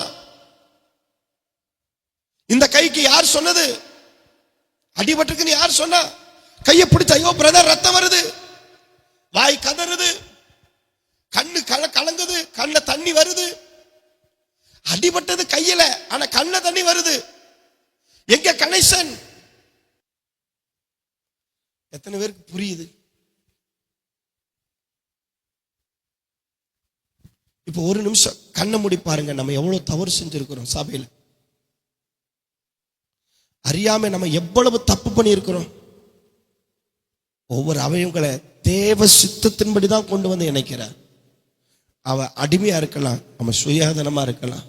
இந்த கைக்கு யார் சொன்னது? அடிபட்டுக்குன்னு யார் சொன்னா? கையை பிடிச்ச, ஐயோ பிரதர் ரத்தம் வருது, வாய் கதறுது, கண்ணு கலங்குது, கண்ண தண்ணி வருது. அடிபட்டது கையில, ஆனா கண்ண தண்ணி வருது. எங்க கனெக்ஷன்? எத்தனை பேருக்கு புரியுது? இப்போ ஒரு நிமிஷம் கண்ணை மூடி பாருங்க, நம்ம எவ்வளவு தவறு செஞ்சிருக்கிறோம் சபையில. அறியாம நம்ம எவ்வளவு தப்பு பண்ணி இருக்கிறோம். ஒவ்வொரு அவயவங்களை தேவ சித்தத்தின்படிதான் கொண்டு வந்து இணைக்கிறார். அவன் அடிமையா இருக்கலாம், அவன் சுயாதனமா இருக்கலாம்,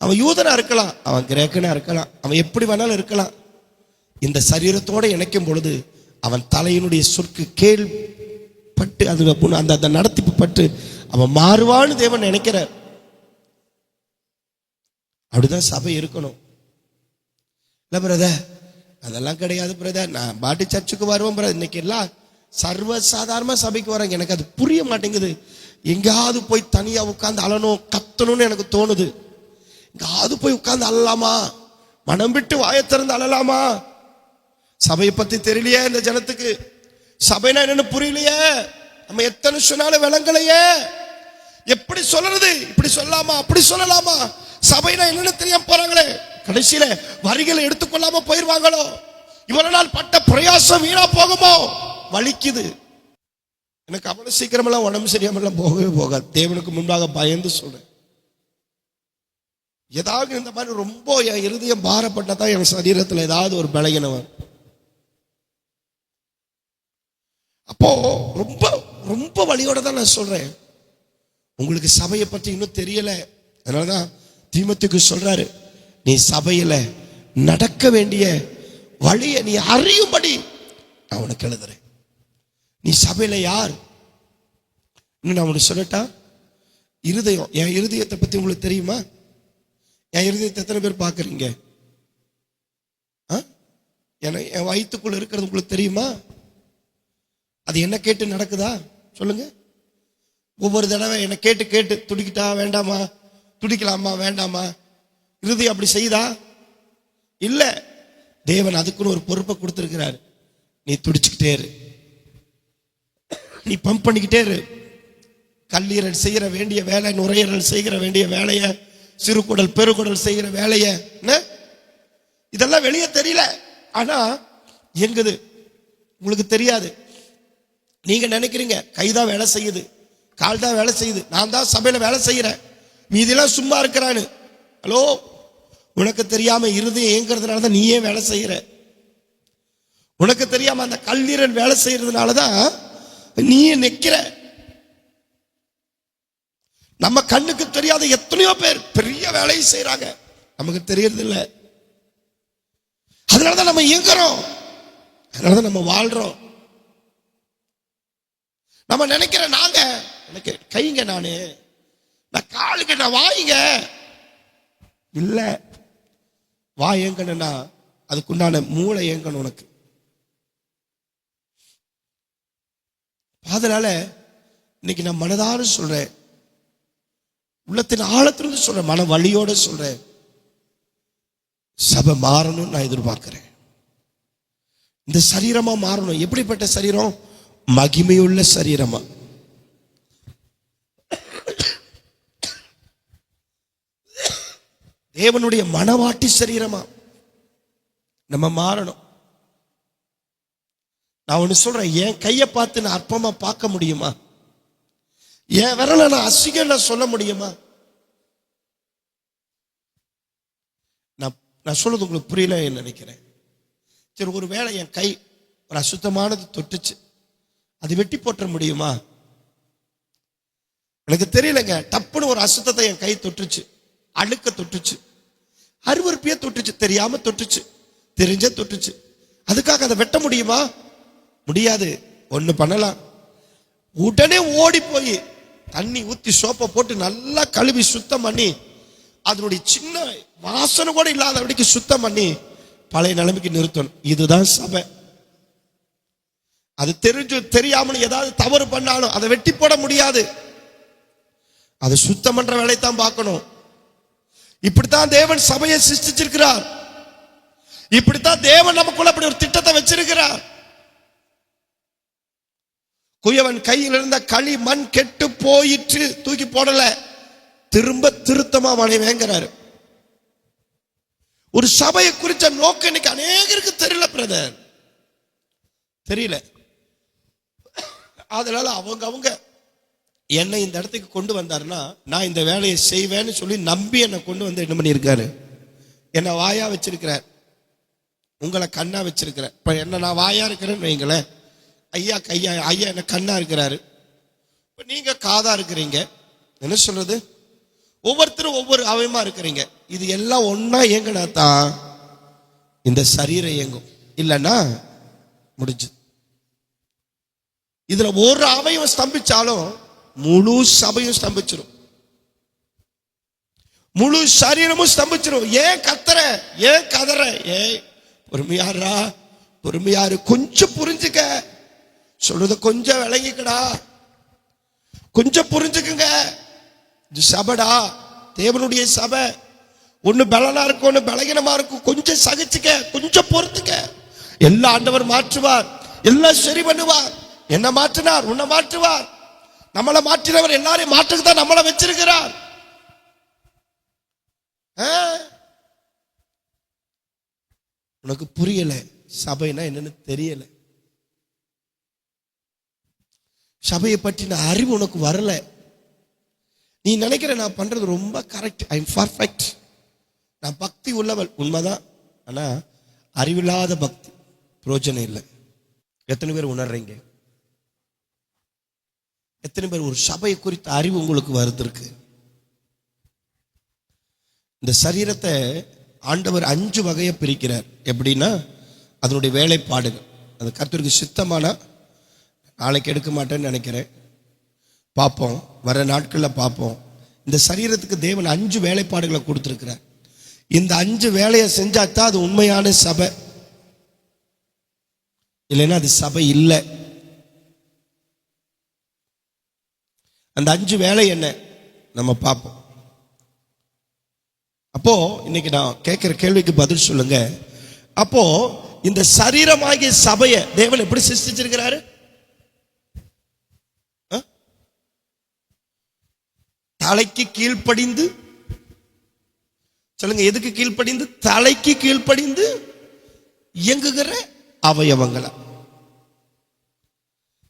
அவன் யூதனா இருக்கலாம், அவன் கிரேக்கனா இருக்கலாம், அவன் எப்படி வேணாலும் இருக்கலாம். இந்த சரீரத்தோட இணைக்கும் பொழுது அவன் தலையினுடைய சொற்கு கேள்பட்டு அது அந்த நடத்திப்பு பட்டு அவன் மாறுவான்னு தேவன் நினைக்கிறார். அப்படிதான் சபை இருக்கணும். இல்ல பிரதர், அதெல்லாம் கிடையாது பிரதர், நான் பாட்டி சர்ச்சுக்கு வருவோம் பிரதர். இன்னைக்கு எல்லாம் சர்வசாதாரணமா சபைக்கு வராங்க. எனக்கு அது புரிய மாட்டேங்குது. எங்காவது போய் தனியா உட்கார்ந்து அழணும், கத்தணும்னு எனக்கு தோணுது. எங்காவது போய் உட்கார்ந்து அழலாமா, மனம் விட்டு வாயை திறந்து அழலாமா? சபையை பத்தி தெரியலையே இந்த ஜனத்துக்கு, சபைனா என்னன்னு புரியலையே, நம்ம எத்தனை சொன்னாலும் விளங்கலையே. எப்படி சொல்றது? இப்படி சொல்லலாமா, அப்படி சொல்லலாமா? சபைனா என்னன்னு தெரியாம போறாங்களே, கடைசியில வரிகளை எடுத்துக்கொள்ளாம போயிருவாங்களோ, இவ்வளவு நாள் பட்ட பிரயாசம் வீணா போகுமோ? வலிக்குது. எனக்கு அவ்வளவு சீக்கிரமெல்லாம் உடம்பு சரியாமலாம் போகவே போகாது. தேவனுக்கு முன்பாக பயந்து சொல்றேன். ஏதாவது இந்த மாதிரி ரொம்ப என் இருதயம் பாரப்பட்டதான் என் சரீரத்தில் ஏதாவது ஒரு பலகீனம். அப்போ ரொம்ப ரொம்ப வலியோட தான் நான் சொல்றேன். உங்களுக்கு சபையை பற்றி இன்னும் தெரியல. அதனாலதான் தீமோத்தேயுக்கு சொல்றாரு, நீ சபையில நடக்க வேண்டிய வழியை நீ அறியும்படி நான் உனக்கு எழுதுறேன். நீ சபையில யார்? இன்னும் நான் உனக்கு சொல்லட்டா, இருதயம், என் இருதயத்தை பத்தி உங்களுக்கு தெரியுமா? என் இருதயத்தை எத்தனை பேர் பார்க்குறீங்க? என் வயிற்றுக்குள்ள இருக்கிறது உங்களுக்கு தெரியுமா? அது என்ன கேட்டு நடக்குதா சொல்லுங்க. ஒவ்வொரு தடவை என்னை கேட்டு கேட்டு துடிக்கிட்டா வேண்டாமா, துடிக்கலாமா வேண்டாமா, இருதயம் அப்படி செய்தா? இல்ல, தேவன் அதுக்குன்னு ஒரு பொறுப்பை கொடுத்திருக்கிறார். நீ துடிச்சுக்கிட்டே இரு, நீ பம்ப் பண்ணிக்கிட்டே இரு. கல்லீரல் செய்கிற வேண்டிய வேலை, நுரையீரல் செய்கிற வேண்டிய வேலையை, சிறுகுடல் பெருகுடல் செய்கிற வேலையை, இதெல்லாம் வெளியே தெரியல, ஆனா எங்குது உங்களுக்கு தெரியாது. நீங்க நினைக்கிறீங்க கைதான் வேலை செய்யுது, கால் தான் வேலை செய்யுது, நான் தான் சபையில வேலை செய்யறேன், மீதியெல்லாம் சும்மா இருக்கிறான்னு. ஹலோ, உனக்கு தெரியாம இருதயம் ஏங்குறதுனால தான் நீயே வேலை செய்யற. உனக்கு தெரியாம அந்த கல்லீரல் வேலை செய்யறதுனாலதான் நீயே நிக்கிற. நம்ம கண்ணுக்கு தெரியாத எத்தனையோ பேர் பெரிய வேலையை செய்யறாங்க, நமக்கு தெரியறது இல்லை. அதனாலதான் நம்ம இயங்குறோம், அதனாலதான் நம்ம வாழ்றோம். நம்ம நினைக்கிற நாங்க எனக்கு கைங்க, நான் காலுக்கு, நான் வாய்ங்க இல்ல. வாய் ஏங்கணும்னா அதுக்குண்டான மூளை ஏங்கணும் உனக்கு. அதனால இன்னைக்கு நான் மனதார சொல்றேன், உள்ளத்தின் ஆழத்திலிருந்து சொல்றேன், மன வலியோட சொல்றேன், சபை மாறணும் நான் எதிர்பார்க்கிறேன். இந்த சரீரமா மாறணும். எப்படிப்பட்ட சரீரம்? மகிமையுள்ள சரீரமா, தேவனுடைய மனவாட்டி சரீரமா நம்ம மாறணும். நான் ஒண்ணு சொல்றேன், என் கையை பார்த்து நான் அற்பமா பார்க்க முடியுமா? என் விரலை நான் அசிங்க சொல்ல முடியுமா? நான் சொல்றது உங்களுக்கு புரியல நினைக்கிறேன். சரி, ஒரு வேளை என் கை ஒரு அசுத்தமானது தொட்டுச்சு, அது வெட்டி போட்ட முடியுமா? எனக்கு தெரியலங்க. டப்புன்னு ஒரு அசுத்தத்தை என் கை தொட்டுச்சு, அழுக்க தொட்டுச்சு, அருவருப்பிய தொட்டுச்சு, தெரியாம தொட்டுச்சு, தெரிஞ்ச தொட்டுச்சு, அதுக்காக அதை வெட்ட முடியுமா? முடியாது. ஒண்ணு பண்ணலாம், உடனே ஓடி போய் தண்ணி ஊத்தி சோப்பை போட்டு நல்லா கழுவி சுத்தம் பண்ணி, அதனுடைய சின்ன வாசனை கூட இல்லாத வரைக்கும் சுத்தம் பண்ணி பழைய நிலைமைக்கு நிறுத்தணும். இதுதான் சபை. அது தெரிஞ்சு தெரியாமல் ஏதாவது தவறு பண்ணாலும் அதை வெட்டி போட முடியாது, அதை சுத்தம் பண்ற வேலையை தான் பார்க்கணும். இப்படித்தான் தேவன் சபையை சிருஷ்டிச்சிருக்கிறார். இப்படித்தான் தேவன் நமக்குள்ள அப்படி ஒரு திட்டத்தை வச்சிருக்கிறார். குயவன் கையில் இருந்த களி மண் கெட்டு போயிற்று, தூக்கி போடல, திரும்ப திருத்தமா வளைவேங்கிறாரு. ஒரு சபையை குறித்த நோக்கம் இன்னைக்கு அநேகருக்கு தெரியல பிரதர், தெரியல. அதனால அவங்க என்னை இந்த இடத்துக்கு கொண்டு வந்தாருன்னா நான் இந்த வேலையை செய்வேன்னு சொல்லி நம்பி என்னை கொண்டு வந்து என்ன பண்ணியிருக்காரு, என்னை வாயா வச்சிருக்கிறார், உங்களை கண்ணா வச்சிருக்கிறார். இப்ப என்ன நான் வாயா இருக்கிறேன்னு வைங்களேன், ஐயா கையா, ஐயா என்ன கண்ணா இருக்கிறாரு, இப்ப நீங்க காதா இருக்கிறீங்க. என்ன சொல்றது, ஒவ்வொருத்தரும் ஒவ்வொரு அவயமா இருக்கிறீங்க. இது எல்லாம் ஒன்னா இயங்கினா தான் இந்த சரீரம் இயங்கும், இல்லைன்னா முடிஞ்சு. இதுல ஒரு அவயம் ஸ்தம்பிச்சாலும் முழு சபையும் ஸ்தம்பிச்சிடும். முழு சரீரமும் ஸ்தம்பிச்சிடும். ஏன் கத்துற, ஏன் கதற, ஏன் பொறுமையாரா, பொறுமையாரு, கொஞ்சம் புரிஞ்சுக்க, சொல்றத கொஞ்சம் விளங்கிக்கடா, கொஞ்சம் புரிஞ்சுக்குங்க. இது சபடா, தேவனுடைய சபை. ஒண்ணு பலனா இருக்கும், ஒண்ணு பலகீனமா இருக்கும். கொஞ்சம் சகிச்சுக்க, கொஞ்சம் பொறுத்துக்க. எல்லா ஆண்டவர் மாற்றுவார், எல்லாம் சரி பண்ணுவார். என்ன மாற்றினார், உன்னை மாற்றுவார். நம்மளை மாற்றினவர் எல்லாரையும் மாற்றுக்கு தான் நம்மளை வச்சிருக்கிறார். உனக்கு புரியல, சபைனா என்னன்னு தெரியல, சபையை பற்றின அறிவு உனக்கு வரல. நீ நினைக்கிற நான் பண்றது ரொம்ப கரெக்ட், ஐ எம் பர்ஃபெக்ட், நான் பக்தி உள்ளவள், உண்மைதான். ஆனா அறிவில்லாத பக்தி, பிரயோஜனம் இல்லை. எத்தனை பேர் உணர்றீங்க? எத்தனை பேர் ஒரு சபையை குறித்த அறிவு உங்களுக்கு வருது? இந்த சரீரத்தை ஆண்டவர் 5 வகையை பிரிக்கிறார். எப்படின்னா, அதனுடைய வேலைப்பாடுகள். அது கர்த்தருக்கு சித்தமான, நாளைக்கு எடுக்க மாட்டேன்னு நினைக்கிறேன், பார்ப்போம், வர நாட்களில் பார்ப்போம். இந்த சரீரத்துக்கு தேவன் 5 வேலைப்பாடுகளை கொடுத்திருக்கிறார். இந்த 5 வேலையை செஞ்சாதான் அது உண்மையான சபை, இல்லைன்னா அது சபை இல்லை. அந்த 5 வேலை என்ன நம்ம பார்ப்போம். அப்போ இன்னைக்கு நான் கேட்கிற கேள்விக்கு பதில் சொல்லுங்க. அப்போ இந்த சரீரமாகிய சபையை தேவன் எப்படி சிருஷ்டிச்சிருக்கிறாரு? தலைக்கு கீழ்ப்படிந்து, சொல்லுங்க, எதுக்கு கீழ்ப்படிந்து? தலைக்கு கீழ்ப்படிந்து இயங்குகிற அவயவங்களா.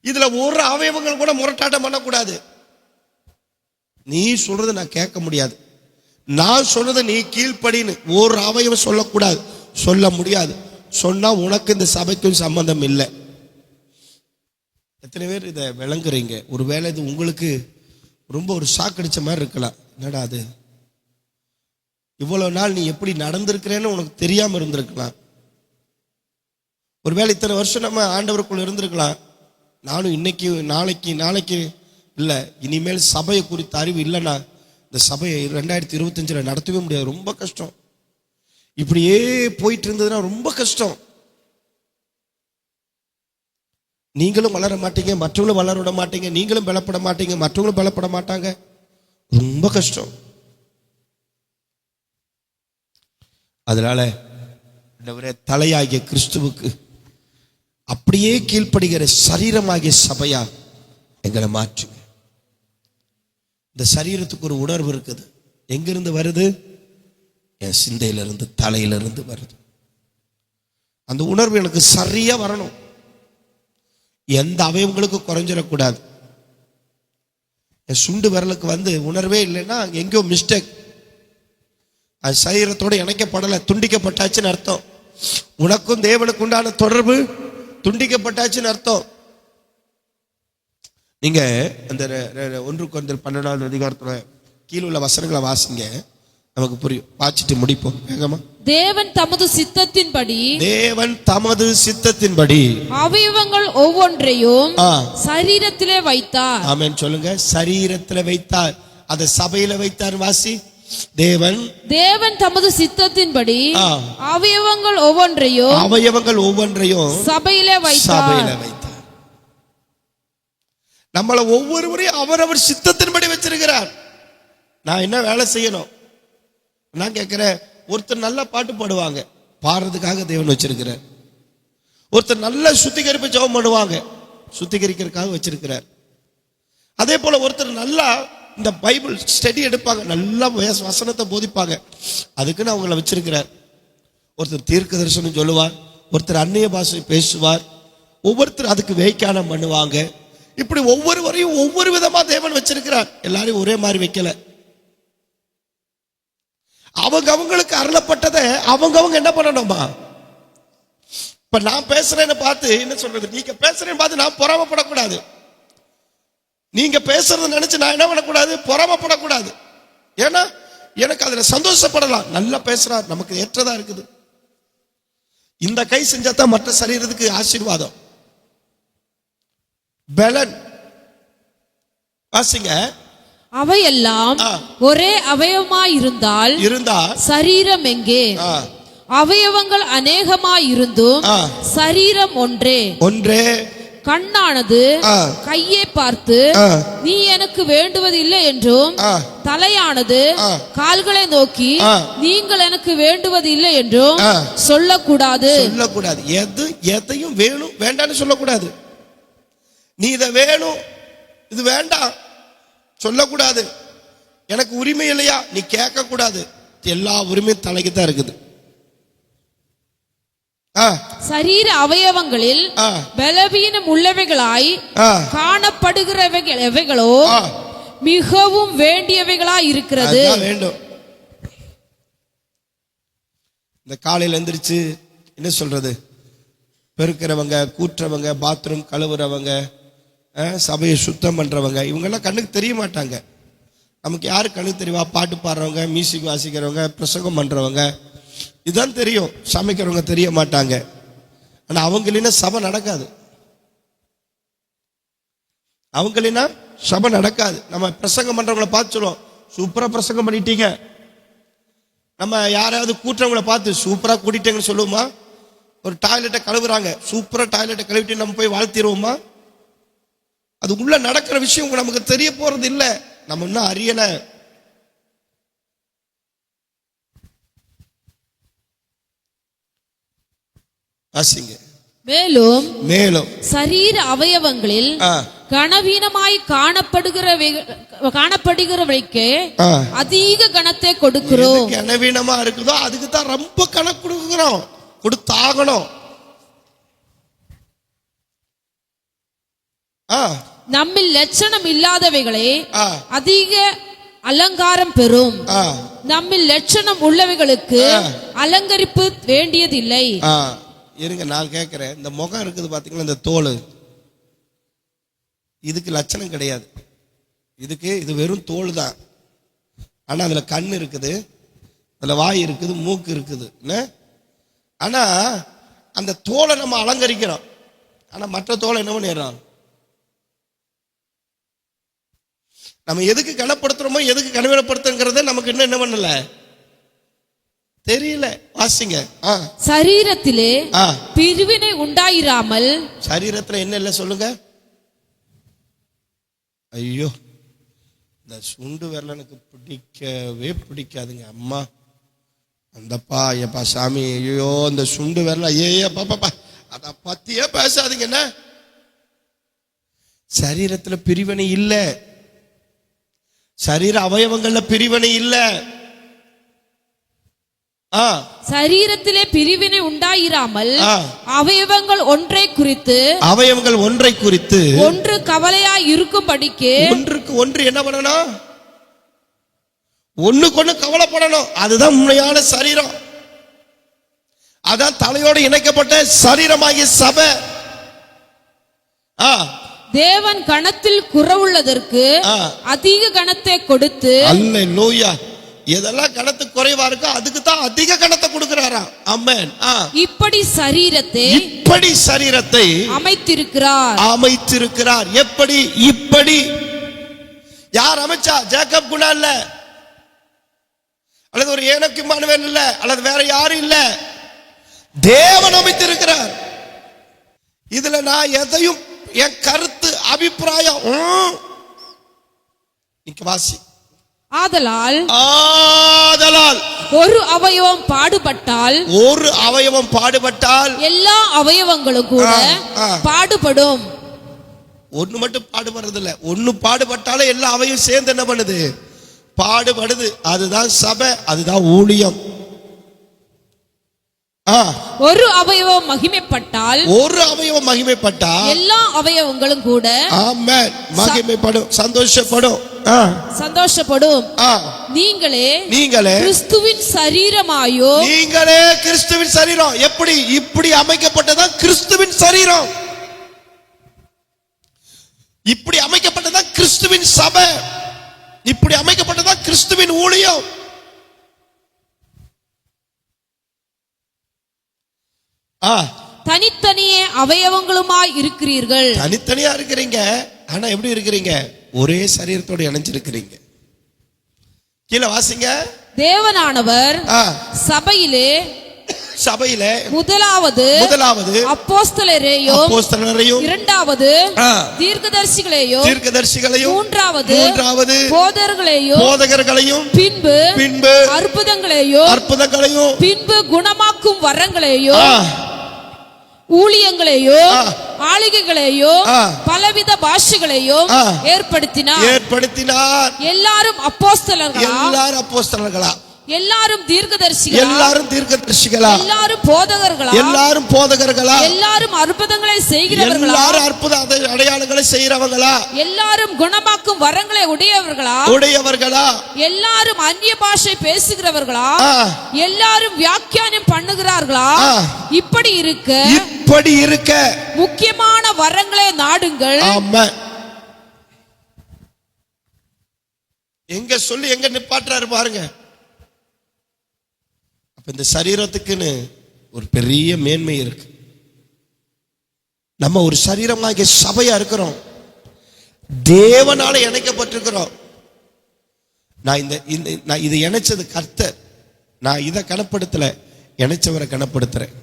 இதுல ஒரு அவயவங்கள் கூட முரட்டாட்டம் பண்ணக்கூடாது. நீ சொல்றதை நான் கேட்க முடியாது, நான் சொல்றதை நீ கீழ்ப்படின்னு ஒரு அவயவம் சொல்லக்கூடாது, சொல்ல முடியாது. சொன்னா உனக்கு இந்த சபைக்கும் சம்பந்தம் இல்லை. எத்தனை பேர் இதை விளங்குறீங்க? ஒருவேளை இது உங்களுக்கு ரொம்ப ஒரு ஷாக் அடிச்ச மாதிரி இருக்கலாம். என்னடா அது, இவ்வளவு நாள் நீ எப்படி நடந்திருக்கிறேன்னு உனக்கு தெரியாம இருந்திருக்கலாம். ஒருவேளை இத்தனை வருஷம் நம்ம ஆண்டவருக்குள்ள இருந்திருக்கலாம். நானும் இன்னைக்கு நாளைக்கு இல்லை, இனிமேல் சபையை குறித்த அறிவு இல்லைன்னா இந்த சபையை 2025 நடத்தவே முடியாது, ரொம்ப கஷ்டம். இப்படியே போயிட்டு இருந்ததுன்னா ரொம்ப கஷ்டம். நீங்களும் வளர மாட்டீங்க, மற்றவங்களும் வளர விட மாட்டீங்க, நீங்களும் பலப்பட மாட்டீங்க, மற்றவங்களும் பலப்பட மாட்டாங்க, ரொம்ப கஷ்டம். அதனால தலையாகிய கிறிஸ்துவுக்கு அப்படியே கீழ்ப்படுகிற சரீரமாகிய சபையா எங்களை மாற்றுங்க. இந்த சரீரத்துக்கு ஒரு உணர்வு இருக்குது. எங்கிருந்து வருது? என் சிந்தையிலிருந்து, தலையிலிருந்து வருது. அந்த உணர்வு எனக்கு சரியா வரணும். எந்த அவயவங்களுக்கு குறைஞ்சிடக்கூடாது. என் சுண்டு விரலுக்கு உணர்வே இல்லைன்னா எங்கேயோ மிஸ்டேக், அது சரீரத்தோடு இணைக்கப்படலை, துண்டிக்கப்பட்டாச்சுன்னு அர்த்தம். உனக்கும் தேவனுக்கு உண்டான தொடர்பு துண்டிக்கப்பட்டாச்சுன்னு அர்த்தம். நீங்க அந்த 1 கொரிந்தியர் 12வது அதிகாரத்துல கீழே உள்ள வசனங்களை வாசிங்க, நமக்கு புரியும். வாசிட்டு முடிப்போம் வேகமா. தேவன் தமது சித்தத்தின்படி அவயவங்கள் ஒவ்வொன்றையும் சரீரத்திலே வைத்தார். ஆமென் சொல்லுங்க. சரீரத்திலே வைத்தார், அதை சபையில வைத்தார். வாசி. தேவன் தமது சித்தத்தின்படி அவயவங்கள் ஒவ்வொன்றையும் சபையிலே வைத்தார். நம்மள ஒவ்வொருவரையும் அவரவர் சித்தத்தின்படி வச்சிருக்கிறார். நான் என்ன வேலை செய்யணும்? நான் கேட்கிறேன். ஒருத்தர் நல்ல பாட்டு பாடுவாங்க, பாடுறதுக்காக தேவன் வச்சிருக்கிறார். ஒருத்தர் நல்ல சுத்திகரிப்பு ஜெபம் பண்ணுவாங்க, சுத்திகரிக்கிறதுக்காக வச்சிருக்கிறார். அதே போல ஒருத்தர் நல்லா இந்த பைபிள் ஸ்டடி எடுப்பாங்க, நல்லா வசனத்தை போதிப்பாங்க, அதுக்குன்னு அவங்கள வச்சிருக்கிறார். ஒருத்தர் தீர்க்க தரிசனம் சொல்லுவார், ஒருத்தர் அந்நிய பாஷை பேசுவார், ஒவ்வொருத்தர் அதுக்கு வேய்க்கானம் பண்ணுவாங்க. இப்படி ஒவ்வொருவரையும் ஒவ்வொரு விதமா தேவன் வச்சிருக்கிறார். எல்லாரையும் ஒரே மாதிரி வைக்கல. அவங்களுக்கு அருளப்பட்டதை அவங்க என்ன பண்ணணுமா? இப்ப நான் பேசுறேன்னு பார்த்து என்ன சொல்றது, நீங்க பேசுறேன்னு பார்த்து நான் பொறாமப்படக்கூடாது. நீங்க பேசுறத நினைச்சு நான் என்ன பண்ணக்கூடாது, பொறாமப்படக்கூடாது. ஏன்னா எனக்கு அதுல சந்தோஷப்படலாம். நல்லா பேசுறார், நமக்கு ஏற்றதா இருக்குது. இந்த கை செஞ்சாதான் மற்ற சரீரத்துக்கு ஆசீர்வாதம், பலன். வாசிங்க. அவையெல்லாம் ஒரே அவயவமாயிருந்தால் சரீரம் எங்கே? அவயவங்கள் அநேகமாயிருந்தும் சரீரம் ஒன்றே. கண்ணானது கையை பார்த்து நீ எனக்கு வேண்டுவதில்லை என்றும், தலையானது கால்களை நோக்கி நீங்கள் எனக்கு வேண்டுவதில்லை என்றும் சொல்லக்கூடாது. எதையும் வேணும் வேண்டான்னு சொல்லக்கூடாது. நீ இதை வேணும் இது வேண்டாம் சொல்லக்கூடாது. எனக்கு உரிமை இல்லையா நீ கேட்க கூடாது. எல்லா உரிமையும் தலைக்கு தான் இருக்குது. சரீர அவயவங்களில் பலவீனம் உள்ளவைகளாய் காணப்படுகிறவைகளோ மிகவும் வேண்டியவைகளாய் இருக்கிறது. வேண்டும். இந்த காலையில் எந்திரிச்சு என்ன சொல்றது, பெருக்கிறவங்க, கூட்டுறவங்க, பாத்ரூம் கழுவுறவங்க, சபையை சுத்தம் பண்றவங்க, இவங்கெல்லாம் கண்ணுக்கு தெரிய மாட்டாங்க. நமக்கு யாரு கண்ணுக்கு தெரியவா? பாட்டு பாடுறவங்க, மியூசிக் வாசிக்கிறவங்க, பிரசங்கம் பண்றவங்க, இதுதான் தெரியும். சமைக்கிறவங்க தெரிய மாட்டாங்க. ஆனா அவங்களினா சபை நடக்காது. அவங்களினா சபை நடக்காது. நம்ம பிரசங்கம் பண்றவங்களை பார்த்து சொல்லுவோம், சூப்பரா பிரசங்கம் பண்ணிட்டீங்க. நம்ம யாராவது கூட்டுறவங்களை பார்த்து சூப்பரா கூட்டிட்டேங்கன்னு சொல்லுவோமா? ஒரு டாய்லெட்டை கழுவுறாங்க, சூப்பரா டாய்லெட்டை கழுவிட்டு நம்ம போய் வாழ்த்திடுவோமா? அது உள்ள நடக்கிற விஷயம் நமக்கு தெரிய போறது இல்லை. நம்ம இன்னும் அறியல. மேலும் சரீர அவயவங்களில் கனவீனமாய் காணப்படுகிறவைக்கு அதிக கணத்தை கொடுக்கிறோம். கனவீனமா இருக்குதோ அதுக்கு தான் ரொம்ப கணக்கு கொடுக்கிறோம், கொடுத்தாகணும். நம்மில் லட்சணம் இல்லாதவைகளே அதிக அலங்காரம் பெறும். நம்மில் லட்சணம் உள்ளவைகளுக்கு அலங்கரிப்பு வேண்டியதில்லை. இருங்க, நான் கேட்கிறேன், இந்த முகம் இருக்குது பாத்தீங்களா, இந்த தோல், இதுக்கு லட்சணம் கிடையாது. இது வெறும் தோல் தான். ஆனா அதுல கண் இருக்குது, அதுல வாய் இருக்குது, மூக்கு இருக்குது. ஆனா அந்த தோலை நம்ம அலங்கரிக்கிறோம். ஆனா மற்ற தோலை என்ன பண்ணிடுறோம்? நம்ம எதுக்கு கனப்படுத்துறோமோ எதுக்கு கனவீனப்படுத்துறோங்கிறத நமக்கு இன்னும் என்ன பண்ணல தெரியல. வாசிங்க. சரீரத்திலே பிரிவினை உண்டாயிராமல். சரீரத்துல என்ன இல்ல சொல்லுங்க. ஐயோ, இந்த சுண்டு விரல எனக்கு பிடிக்கவே பிடிக்காதுங்க. அம்மா அந்தப்பா ஐயப்பா சாமி, ஐயோ இந்த சுண்டு விரல, ஐயா பாப்பா அத பத்தியே பேசாதீங்க. என்ன சரீரத்துல பிரிவினை இல்ல, சரீர அவயவங்கள்ல பிரிவினை இல்ல. சரீரத்திலே பிரிவினை உண்டாயிராமல் அவயவங்கள் ஒன்றை குறித்து ஒன்று கவலையா இருக்கும்படிக்கு ஒன்றுக்கு ஒன்று என்ன பண்ணணும்? ஒண்ணுக்கு ஒண்ணு கவலைப்படணும். அதுதான் உண்மையான சரீரம். அதான் தலையோடு இணைக்கப்பட்ட சரீரமாகிய சபை. தேவன் கணத்தில் குறைவுள்ளதற்கு அதிக கணத்தை கொடுத்து, அல்லேலூயா, எதெல்லாம் கணத்து குறைவா இருக்கோ அதுக்கு தான் அதிக கணத்தை கொடுக்கிறாராம். ஆமென். இப்படி சரீரத்தை அமைத்திருக்கிறார். எப்படி? இப்படி. யார் அமைச்சா? ஜேக்கப் குணா இல்ல, அல்லது ஒரு ஏனோக்கு இம்மானுவேல் இல்ல, அல்லது வேற யாரும் இல்ல, தேவன் அமைத்திருக்கிறார். இதுல நான் எதையும் என் கருத்து அபிப்பிராயம் வாசி. ஆதலால் ஒரு அவயவம் பாடுபட்டால் எல்லா அவயவங்களும் கூட பாடுபடும். ஒண்ணு மட்டும் பாடுபடுறது இல்ல, ஒண்ணு பாடுபட்டாலே எல்லா அவயவம் சேர்ந்து என்ன பண்ணுது? பாடுபடுது. அதுதான் சபை, அதுதான் ஊழியம். ஒரு அவயவம் மகிமைப்பட்டால் எல்லா அவயவங்களும் கூட ஆமென் மகிமைப்படும், சந்தோஷப்படும். நீங்களே கிறிஸ்துவின் சரீரமாயோ. நீங்களே கிறிஸ்துவின் சரீரம். எப்படி? இப்படி அமைக்கப்பட்டதான் கிறிஸ்துவின் சரீரம். இப்படி அமைக்கப்பட்டதான் கிறிஸ்துவின் சபை. இப்படி அமைக்கப்பட்டதான் கிறிஸ்துவின் ஊழியம். தனித்தனியே அவயவங்களுமாய் இருக்கிறீர்கள். தனித்தனியா இருக்கிறீங்க, ஆனா எப்படி இருக்கிறீங்க? ஒரே சரீரத்தோட இணைஞ்சிருக்கிறீங்க. கீழே வாசிங்க. தேவனானவர் சபையிலே முதலாவது அப்போஸ்தலரையும் இரண்டாவது தீர்க்கதரிசிகளையும் மூன்றாவது போதகர்களையும் பின்பு அற்புதங்களையும் பின்பு குணமாக்கும் வரங்களையும் ஊழியங்களையும் ஆளுகைகளையும் பலவித பாஷைகளையும் ஏற்படுத்தினார். எல்லாரும் அப்போஸ்தலர்களா, எல்லாரும் தீர்க்கதரிசிகளா, எல்லாரும் போதகர்களா, எல்லாரும் அற்புதங்களை செய்கிறவர்களா, அற்புத அடையாளங்களை செய்கிறவங்களா, எல்லாரும் குணமாக்கும் வரங்களை உடையவர்களா, எல்லாரும் அந்நிய பாஷை பேசுகிறவர்களா, எல்லாரும் வியாக்கியானம் பண்ணுகிறார்களா? இப்படி இருக்க முக்கியமான வரங்களை நாடுங்கள். எங்க சொல்லி எங்க நிப்பாட்டுறாரு பாருங்க. இந்த சரீரத்துக்குன்னு ஒரு பெரிய மேன்மை இருக்கு. நம்ம ஒரு சரீரமாக சபையா இருக்கிறோம், தேவனால இணைக்கப்பட்டிருக்கிறோம். நான் இதை இணைச்சது கர்த்தர். நான் இதை கனப்படுத்தல, இணைச்சவரை கனப்படுத்துறேன்.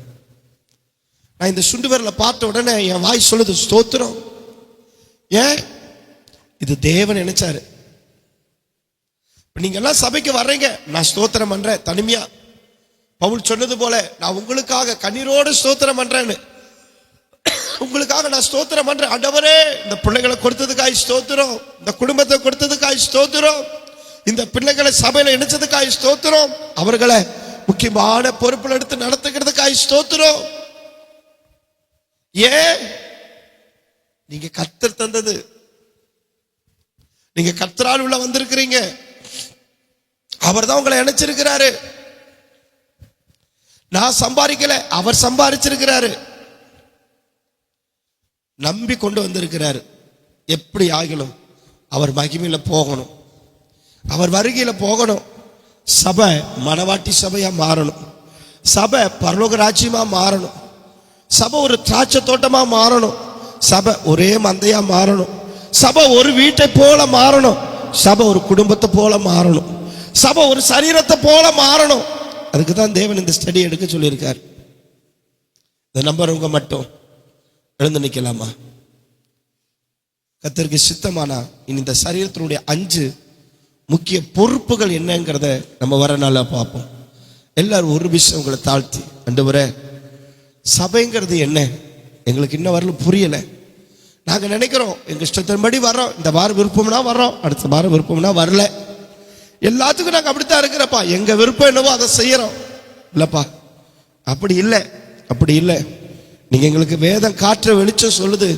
நான் இந்த சுண்டு விரலை பார்த்த உடனே என் வாய் சொல்லுது ஸ்தோத்திரம். ஏன்? இது தேவன் இணைச்சாரு. நீங்க எல்லாம் சபைக்கு வர்றீங்க, நான் ஸ்தோத்திரம் பண்றேன் தனிமையா. பவுல் சொன்னது போல நான் உங்களுக்காக கண்ணீரோடு ஸ்தோத்திரம் பண்றேன்னு, உங்களுக்காக நான் ஸ்தோத்திரம் பண்றேன். ஆண்டவரே, இந்த பிள்ளைகளை கொடுத்ததுக்காய் ஸ்தோத்திரம், இந்த குடும்பத்தை கொடுத்ததுக்காய் ஸ்தோத்திரம், இந்த பிள்ளைகளை சபையில இணைச்சதுக்காய் ஸ்தோத்திரம், அவர்களை முக்கியமான பொறுப்புல எடுத்து நடத்துகிறதுக்காய் ஸ்தோத்திரம். ஏன்? நீங்க கர்த்தர் தந்தது, நீங்க கர்த்தரால் உள்ள வந்திருக்கிறீங்க. அவர் தான் உங்களை இணைச்சிருக்கிறாரு. நான் சம்பாதிக்கல, அவர் சம்பாதிச்சிருக்கிறாரு, நம்பி கொண்டு வந்திருக்கிறாரு. எப்படி ஆகிலும் அவர் மகிமையில போகணும், அவர் வருகையில போகணும். சபை மணவாட்டி சபையா மாறணும், சபை பரலோக ராஜ்யமா மாறணும், சபை ஒரு திராட்சை தோட்டமா மாறணும், சபை ஒரே மந்தையா மாறணும், சபை ஒரு வீட்டை போல மாறணும், சபை ஒரு குடும்பத்தை போல மாறணும், சபை ஒரு சரீரத்தை போல மாறணும். அதுக்கு தான் தேவன் இந்த ஸ்டடி எடுக்க சொல்லியிருக்கார். இந்த நம்புறவங்க மட்டும் எழுந்து நிற்கலாமா? கர்த்தருக்கு சித்தமானா இனி இந்த சரீரத்தினுடைய 5 முக்கிய பொறுப்புகள் என்னங்கிறத நம்ம வர நாளா பார்ப்போம். எல்லாரும் ஒரு விஷயம் உங்களை தாழ்த்தி, ஆண்டவரே, சபைங்கிறது என்ன எங்களுக்கு இன்ன வரலும் புரியல. நாங்க நினைக்கிறோம் எங்க இஷ்டத்தின்படி வர்றோம், இந்த வாரம் விருப்பம்னா வர்றோம், அடுத்த வாரம் விருப்பம்னா வரல. எல்லாத்துக்கும் நாங்க அப்படித்தான் இருக்கிறப்பா, எங்க விருப்பம் என்னவோ அதை செய்யறோம். இல்லப்பா, அப்படி இல்லை. நீங்க எங்களுக்கு வேதம் காற்ற வெளிச்சம் சொல்லுது,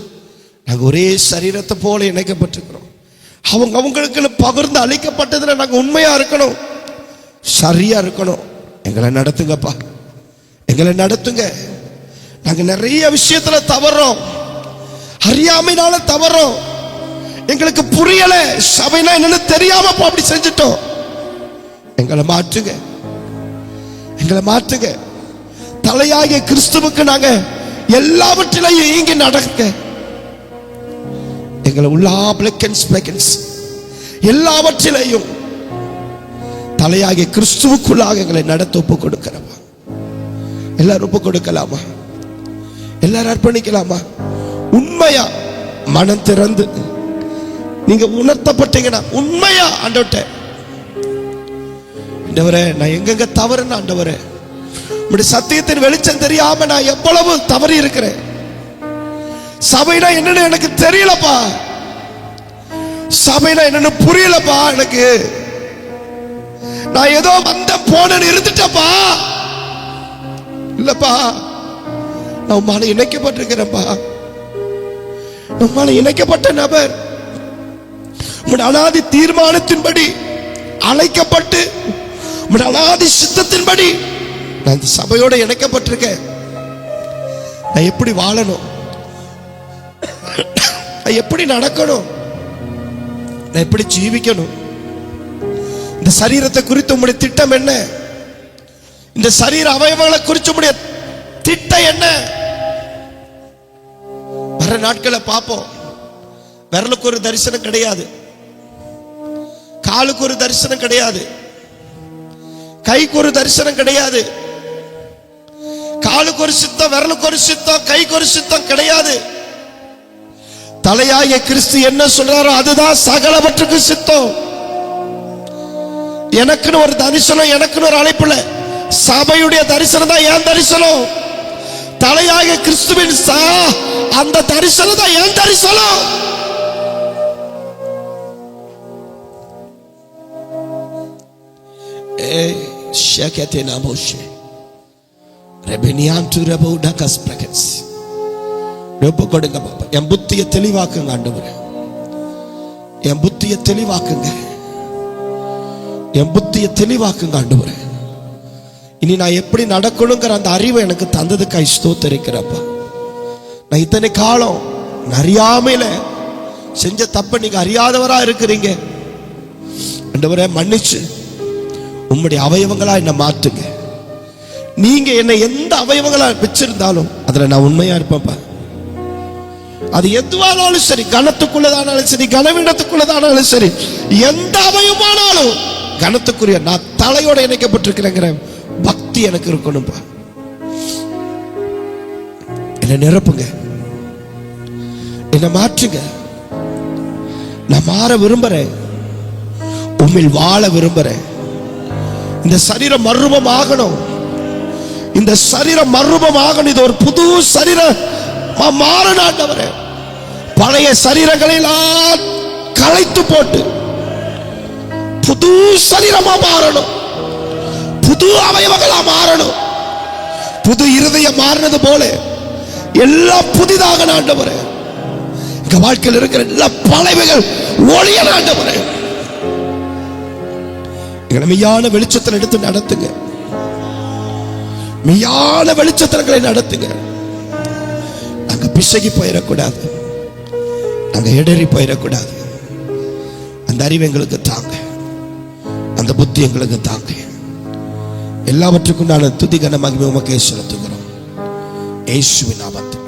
நாங்க ஒரே சரீரத்தை போல இணைக்கப்பட்டிருக்கிறோம். அவங்களுக்கு பகிர்ந்து அளிக்கப்பட்டதுல நாங்க உண்மையா இருக்கணும், சரியா இருக்கணும். எங்களை நடத்துங்கப்பா, எங்களை நடத்துங்க. நாங்க நிறைய விஷயத்துல தவறோம், அறியாமைனால தவறோம், எங்களுக்கு புரியல, சபைனா என்னன்னு தெரியாம அப்படி செஞ்சுட்டோம். எங்களை மாற்றுங்க. தலையாகிய கிறிஸ்துவுக்கு நாங்க எல்லாவற்றிலையும் இங்கே நடக்க, எங்களை உள்ளா பிளக்கன்ஸ் எல்லாவற்றிலையும் தலையாகிய கிறிஸ்துவுக்குள்ளாக எங்களை நடத்த ஒப்பு கொடுக்கிறோமா? எல்லாரும் ஒப்பு கொடுக்கலாமா? எல்லாரும் அர்ப்பணிக்கலாமா? உண்மையா மனம் திறந்து நீங்க உணர்த்தப்பட்டீங்கன்னா உண்மையா ஆண்டவரே, நான் எங்கெங்க தவறுன்னு ஆண்டவரே, உம்முடைய சத்தியத்தின் வெளிச்சம் தெரியாம நான் எவ்வளவு தவறி இருக்கிறேன். சபைனா என்னன்னு எனக்கு தெரியலப்பா, சபைனா என்னன்னு புரியலப்பா எனக்கு. நான் ஏதோ வந்த போனன்னு இருந்துட்டப்பா. இல்லப்பா, நான் உம்மால இணைக்கப்பட்டிருக்கிறேன்ப்பா. உம்மால இணைக்கப்பட்ட நபர், உம்முடைய அனாதி தீர்மானத்தின்படி அழைக்கப்பட்டு, உம்முடைய அனாதி சித்தத்தின்படி நான் இந்த சபையோட இணைக்கப்பட்டிருக்கேன். நான் எப்படி வாழணும், நான் எப்படி நடக்கணும், நான் எப்படி ஜீவிக்கணும், இந்த சரீரத்தை குறித்து உம்முடைய திட்டம் என்ன, இந்த சரீர அவயவங்களை குறித்து உம்முடைய திட்டம் என்ன? வர நாட்களை பார்ப்போம். விரலுக்கு ஒரு தரிசனம் கிடையாது, காலுக்கு ஒரு தரிசனம் கிடையாது, கைக்கு ஒரு தரிசனம் கிடையாது. காலுக்கு ஒரு சித்தம், விரலுக்கு ஒரு சித்தம், கைக்கு ஒரு சித்தம் கிடையாது. தலையாகிய கிறிஸ்து என்ன சொல்றாரோ அதுதான் சகலவற்றுக்கு சித்தம். எனக்குன்னு ஒரு தரிசனம், எனக்குன்னு ஒரு அழைப்புல சபையுடைய தரிசனம் தான் என் தரிசனம். தலையாகிய கிறிஸ்துவின் அந்த தரிசனம் தான் என் தரிசனம். என் புத்தியை தெளிவாக்குங்க ஆண்டவரே, என் புத்தியை தெளிவாக்குங்க, என் புத்தியை தெளிவாக்குங்க ஆண்டவரே. இனி நான் எப்படி நடக்கணுங்கிற அந்த அறிவை எனக்கு தந்ததுக்காய் ஸ்தோத்திரிக்கிறப்பா. நான் இத்தனை காலம் அறியாமையில செஞ்ச தப்ப நீங்க அறியாதவரா இருக்கிறீங்க ஆண்டவரே. மன்னிச்சு உம்முடைய அவயவங்களா என்ன மாற்றுங்க. நீங்க என்னை எந்த அவயவங்களா வச்சிருந்தாலும் அதுல நான் உண்மையா இருப்பேன்ப்பா. அது எதுவானாலும் சரி, கனத்துக்குள்ளதானாலும் சரி, கனவீனத்துக்குள்ளதானாலும் சரி, எந்த அவயமானாலும் கனத்துக்குரிய நான் தலையோட இணைக்கப்பட்டிருக்கிறேங்கிற பக்தி எனக்கு இருக்கணும்பா. என்ன நிரப்புங்க, என்ன மாற்றுங்க. நான் மாற விரும்புறேன், உம்மில் வாழ விரும்புறேன். இந்த சரீரம் மறுரூபம் ஆகணும், இந்த சரீரம் மறுரூபம் ஆகணும். இது ஒரு புது சரீரம் மாறணும் ஆண்டவரே. பழைய சரீரங்களை எல்லாம் களைத்து போட்டு புது சரீரமா மாறணும், புது அவயவங்களா மாறணும். புது இருதயம் மாறினது போல எல்லாம் புதிதாக ஆண்டவரே. எங்க வாழ்க்கையில் இருக்கிற எல்லா பழையவைகள் ஒளிய ஆண்டவரே. எங்களை மெய்யான வெளிச்சத்தில் எடுத்து நடத்துங்க, மெய்யான வெளிச்சத்தில்களை நடத்துங்க. நாங்க பிசகி போயிடக்கூடாது, நாங்க இடறி போயிடக்கூடாது. அந்த அறிவு எங்களுக்கு தாங்க, அந்த புத்தி எங்களுக்கு தாங்க. எல்லாவற்றுக்கும் நான் துதி கன மகிமை உமக்கே செலுத்துகிறோம், இயேசுவின் நாமத்தில்.